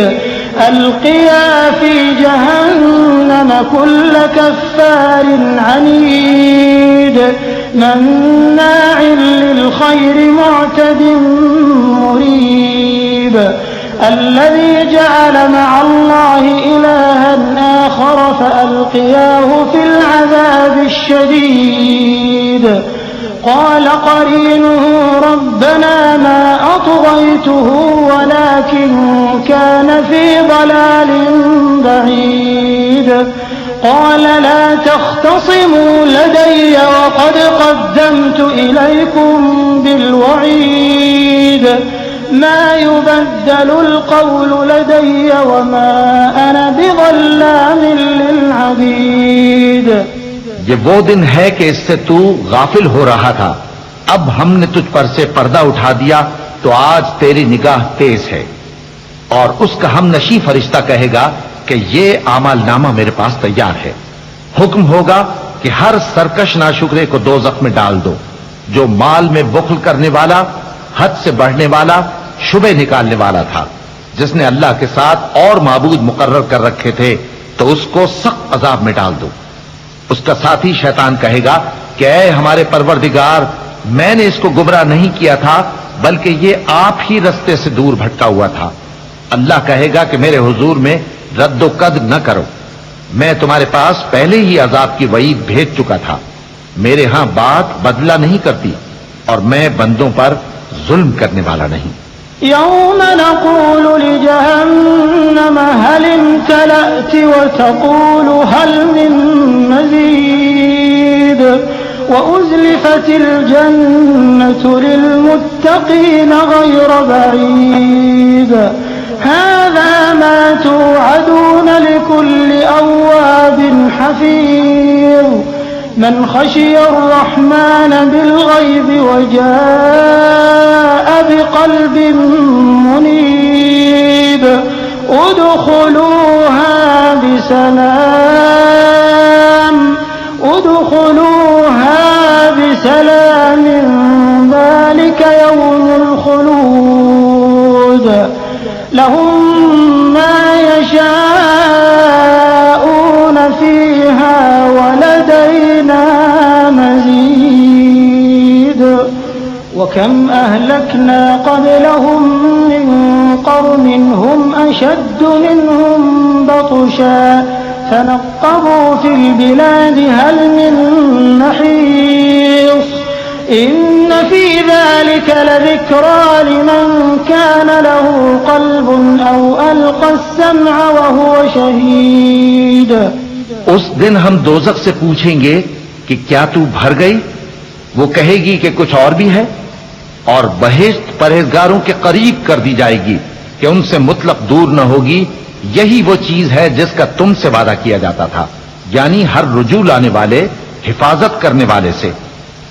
अल्क़िया फ़ी जहन्नम कुल्ल कफ़्फ़ारिन अनीद मन्नाइन लिल-ख़ैरि मुअतदिन मुरीब الذي جعل مع الله إلها آخر فألقياه في العذاب الشديد قال قرينه ربنا ما أطغيته ولكن كان في ضلال بعيد قال لا تختصموا لدي وقد قدمت إليكم بالوعيد ما يبدل القول لدي وما أنا بظلام للعبيد। ये वो दिन है कि इससे तू गाफिल हो रहा था, अब हमने तुझ पर से पर्दा उठा दिया तो आज तेरी निगाह तेज है। और उसका हम नशी फरिश्ता कहेगा कि ये आमालनामा मेरे पास तैयार है। हुक्म होगा कि हर सरकश नाशुक्रे को दोज़ख में डाल दो। जो माल में बुख्ल करने वाला, हद से बढ़ने वाला, शुबे निकालने वाला था, जिसने अल्लाह के साथ और माबूद मुकर्रर कर रखे थे, तो उसको सख्त अजाब में डाल दो। उसका साथी शैतान कहेगा कि ऐ हमारे परवरदिगार, मैंने इसको गुमराह नहीं किया था, बल्कि ये आप ही रास्ते से दूर भटका हुआ था। अल्लाह कहेगा कि मेरे हुजूर में रद्दोकद न करो, मैं तुम्हारे पास पहले ही अजाब की वईद भेज चुका था। मेरे यहां बात बदला नहीं करती और मैं बंदों पर जुल्म करने वाला नहीं। यौम नक़ूलु लिजहन्नम हल इम्तलअत व तक़ूलु हल मिन मज़ीद व उज़्लिफ़तिल जन्नतु लिलमुत्तक़ीन गैर बईद हाज़ा मा तुअदून लिकुल्लि अव्वाबिन हफ़ीज़ मन खशियर रहमान बिलग़ैब वजाअ बिक़ल्बिन मुनीब उदख़ुलूहा बिसलाम ज़ालिक यौमुल ख़ुलूद लहुम मा यशाऊन फ़ीहा वलदैना मज़ीद वकम अहलकना क़ब्लहुम मिन क़र्निन हुम अशद्दु मिनहुम बतशा फनक़्क़बू फ़िल बिलादि हल मिन महीस इन्न फ़ी ज़ालिक लज़िक्रा लिमन कान लहू क़ल्बुन औ अल्क़ा अस्समअ व हुव शहीद। उस दिन हम दोज़ख से पूछेंगे कि क्या तू भर गई? वो कहेगी कि कुछ और भी है, और बहिश्त परहेजगारों के करीब कर दी जाएगी कि उनसे मुतलक दूर न होगी। यही वो चीज है जिसका तुमसे वादा किया जाता था, यानी हर रुजू लाने वाले, हिफाजत करने वाले से,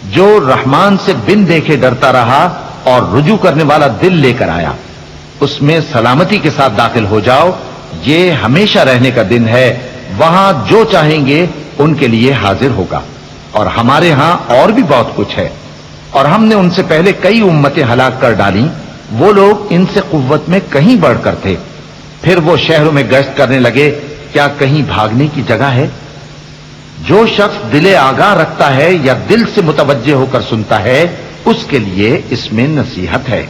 जो रहमान से बिन देखे डरता रहा और रुजू करने वाला दिल लेकर आया, उसमें सलामती के साथ दाखिल हो जाओ। ये हमेशा रहने का दिन है, वहां जो चाहेंगे उनके लिए हाजिर होगा। और हमारे यहां और भी बहुत कुछ है, और हमने उनसे पहले कई उम्मतें हलाक कर डाली। वो लोग इनसे कुव्वत में कहीं बढ़कर थे। फिर वो शहरों में गश्त करने लगे, क्या कहीं भागने की जगह है? जो शख्स दिले आगाह रखता है या दिल से मुतवज्जे होकर सुनता है, उसके लिए इसमें नसीहत है।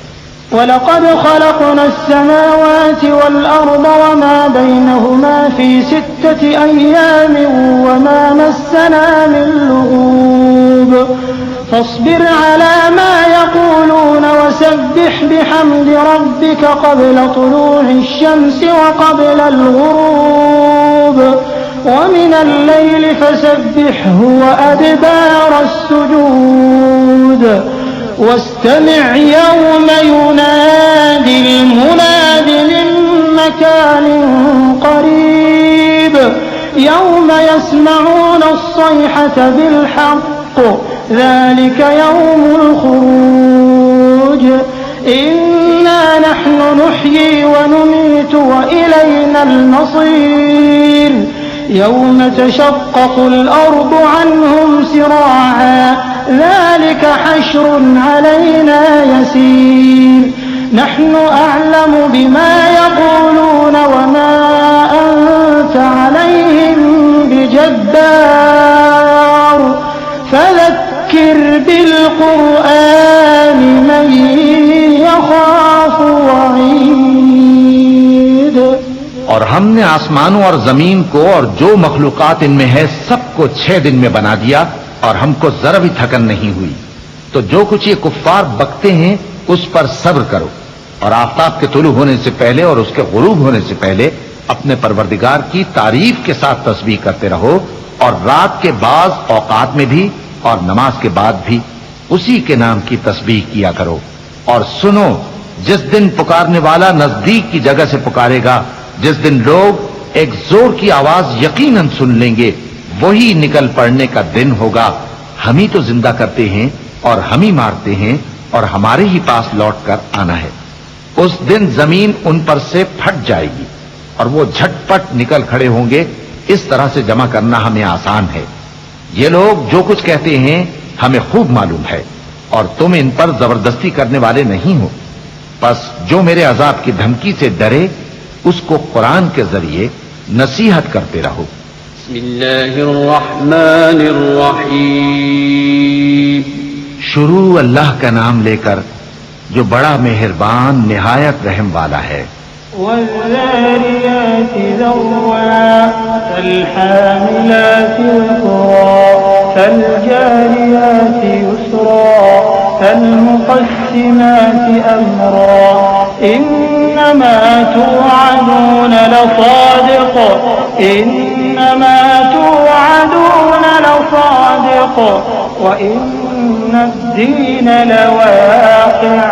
वलक़द ख़लक़ना अस्समावाति वल अर्द वमा बैनहुमा फ़ी सित्तति अय्यामिन वमा मस्सना मिन लुग़ूब फ़स्बिर अला मा यक़ूलून वसब्बिह बिहम्दि रब्बिक क़ब्ल तुलूഇ शम्सि व क़ब्लल ग़ुरूब वमिनल लैलि फ़सब्बिहहु व अदबारस सुजूद वस्तमिዕ यौम युनादिल मुनादि मिन मकानिन क़रीब यौम यस्मऊन अस्सैहत बिलहक़्क़ ज़ालिक यौमुल ख़ुरूज इन्ना नहनु नुह्यी व नुमीतु व इलैनल मसीर यौम तशक़्क़क़ुल अर्दु अन्हुम सिराआ ذلك حشر علينا يسير نحن أعلم بما يقولون وما أنت عليهم بجبار فذكر بالقرآن من يخاف وعيد। और हमने आसमानों और जमीन को और जो मखलूकात इनमें है सबको 6 दिन में बना दिया और हमको जरा भी थकन नहीं हुई। तो जो कुछ ये कुफ्फार बकते हैं उस पर सब्र करो, और आफताब के तुलू होने से पहले और उसके गुरूब होने से पहले अपने परवरदिगार की तारीफ के साथ तस्बीह करते रहो, और रात के बाज़ औकात में भी और नमाज के बाद भी उसी के नाम की तस्बीह किया करो। और सुनो, जिस दिन पुकारने वाला नजदीक की जगह से पुकारेगा, जिस दिन लोग एक जोर की आवाज यकीनन सुन लेंगे, वही निकल पड़ने का दिन होगा। हम ही तो जिंदा करते हैं और हम ही मारते हैं, और हमारे ही पास लौट कर आना है। उस दिन जमीन उन पर से फट जाएगी और वो झटपट निकल खड़े होंगे। इस तरह से जमा करना हमें आसान है। ये लोग जो कुछ कहते हैं हमें खूब मालूम है, और तुम इन पर जबरदस्ती करने वाले नहीं हो। बस जो मेरे अजाब की धमकी से डरे उसको कुरान के जरिए नसीहत करते रहो। बिस्मिल्लाहिर्रहमानिर्रहीम। शुरू अल्लाह का नाम लेकर जो बड़ा मेहरबान निहायत रहम वाला है। والذاريات ذروا فالحاملات وقرا فالجاريات يسرا فالمقسمات أمرا إنما توعدون لصادق إنما توعدون لصادق وإن الدين لواقع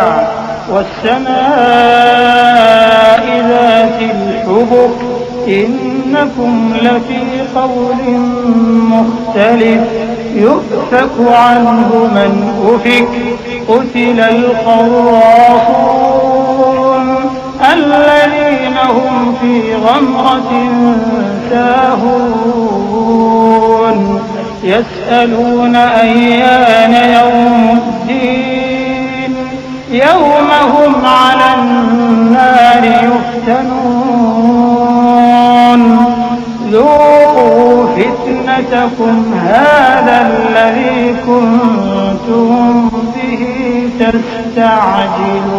والسماء ذات الحبك إنكم لفي قول مختلف يؤفك عنه من أفك قتل الخراصون الذين هم في غمرة ساهون يسألون أيان يوم الدين يوم هم على النار يفتنون ذوقوا فتنتكم هذا الذي كنتم به تستعجلون।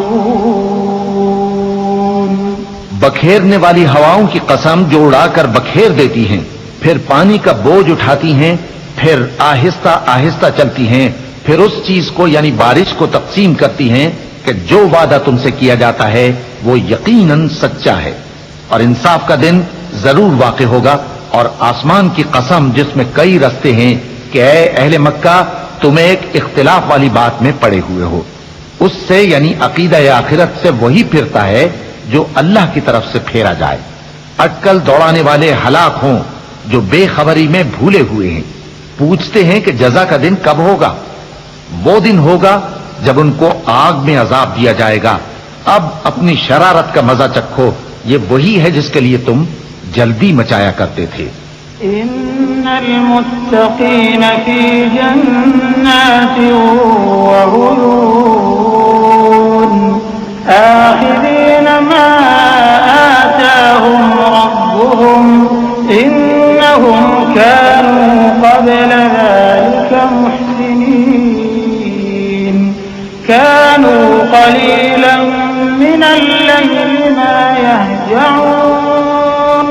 बखेरने वाली हवाओं की कसम जो उड़ाकर बखेर देती हैं, फिर पानी का बोझ उठाती हैं, फिर आहिस्ता आहिस्ता चलती हैं, फिर उस चीज को यानी बारिश को तकसीम करती हैं कि जो वादा तुमसे किया जाता है वो यकीनन सच्चा है और इंसाफ का दिन जरूर वाक़ होगा। और आसमान की कसम जिसमें कई रस्ते हैं कि ऐ अहले मक्का तुम एक इख्तिलाफ वाली बात में पड़े हुए हो, उससे यानी अकीदा या आखिरत से वही फिरता है जो अल्लाह की तरफ से फेरा जाए। अटकल दौड़ाने वाले हलाक हों जो बेखबरी में भूले हुए हैं, पूछते हैं कि जजा का दिन कब होगा। वो दिन होगा जब उनको आग में अजाब दिया जाएगा। अब अपनी शरारत का मजा चखो, ये वही है जिसके लिए तुम जल्दी मचाया करते थे। इन्नल मुत्तकीन फी जन्नातिन व उयून आखिरीन मा आताहुम रब्बुहुम इन्नहुम कानू क़ब्ल ज़ालिका मुहसिनीन कानू क़लीलन मिनल लैली मा यहजऊन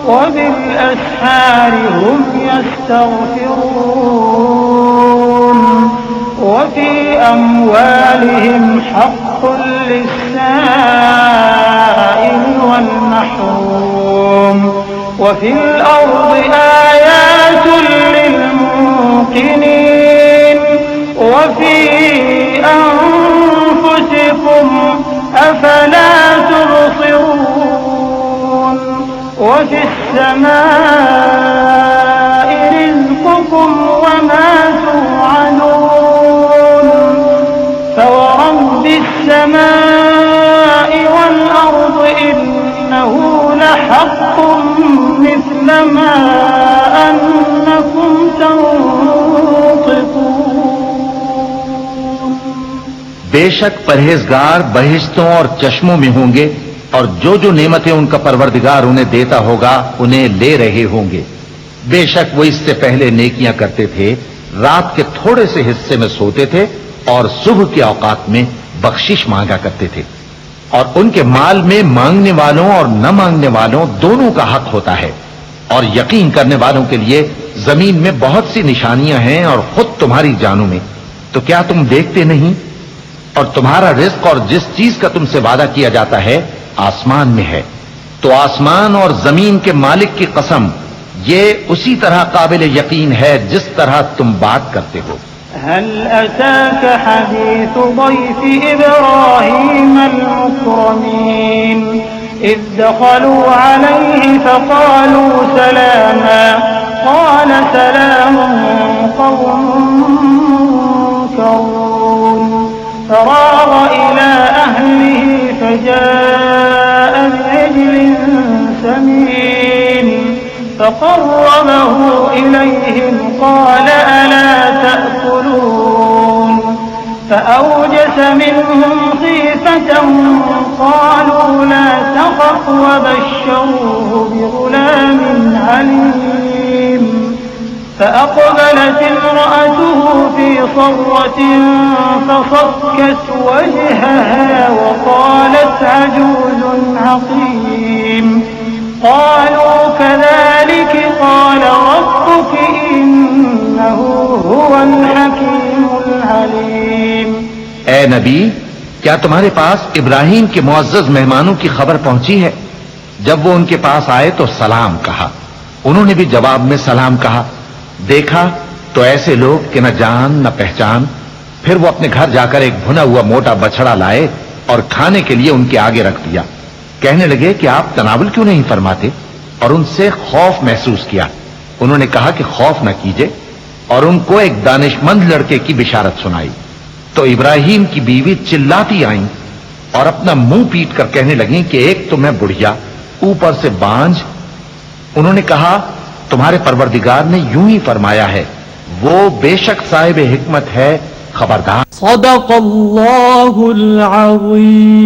वबिलअस्हार हुम यस्तगफिरून वफी अम्वालिहिम हक़्क़ुन लिस्साइल वल महरूम वफिल अर्दि आयातुन लिलमूक़िनीन वफी अन्फुसिकुम अफला तुबसिरून वफि अस्समाइ रिज़्क़ुकुम वमा तुवअदून फवरब्बि अस्समाइ वल अर्दि इन्नहु लहक़्क़ुन मिस्ल मा अन्नकुम तंतिक़ून। बेशक परहेजगार बहिश्तों और चश्मों में होंगे और जो नेमतें उनका परवरदिगार उन्हें देता होगा उन्हें ले रहे होंगे। बेशक वो इससे पहले नेकियां करते थे, रात के थोड़े से हिस्से में सोते थे और सुबह के औकात में बख्शिश मांगा करते थे। और उनके माल में मांगने वालों और न मांगने वालों दोनों का हक होता है। और यकीन करने वालों के लिए जमीन में बहुत सी निशानियां हैं और खुद तुम्हारी जानों में। तो क्या तुम देखते नहीं? और तुम्हारा रिज्क और जिस चीज का तुमसे वादा किया जाता है आसमान में है। तो आसमान और जमीन के मालिक की कसम, ये उसी तरह काबिल यकीन है जिस तरह तुम बात करते हो। हल अताक हदीस ضيف इब्राहीम المكرمين إذ دخلوا عليه فقالوا سلاما قال سلام قوم منكرون فراغ إلى أهله فجاء بعجل سمين فقربه إليهم قال ألا تأكلون فأوجس منهم خيفة قالوا لا تخف وبشروه بغلام عليم فأقبلت امرأته في صرة فصكت وجهها وقالت عجوز عقيم قالوا كذلك قال ربك إنه هو الحكيم العليम। ए नबी, क्या तुम्हारे पास इब्राहिम के मुअज्जज मेहमानों की खबर पहुंची है? जब वो उनके पास आए तो सलाम कहा। उन्होंने भी जवाब में सलाम कहा। देखा तो ऐसे लोग कि न जान न पहचान। फिर वो अपने घर जाकर एक भुना हुआ मोटा बछड़ा लाए और खाने के लिए उनके आगे रख दिया। कहने लगे कि आप तनावुल क्यों नहीं फरमाते? और उनसे खौफ महसूस किया। उन्होंने कहा कि खौफ न कीजिए और उनको एक दानिशमंद लड़के की बिशारत सुनाई। तो इब्राहिम की बीवी चिल्लाती आईं और अपना मुंह पीट कर कहने लगी कि एक तो मैं बुढ़िया, ऊपर से बांझ। उन्होंने कहा तुम्हारे परवरदिगार ने यूं ही फरमाया है, वो बेशक साहिब हिकमत है, खबरदार। सदक़ल्लाहुल अज़ीम।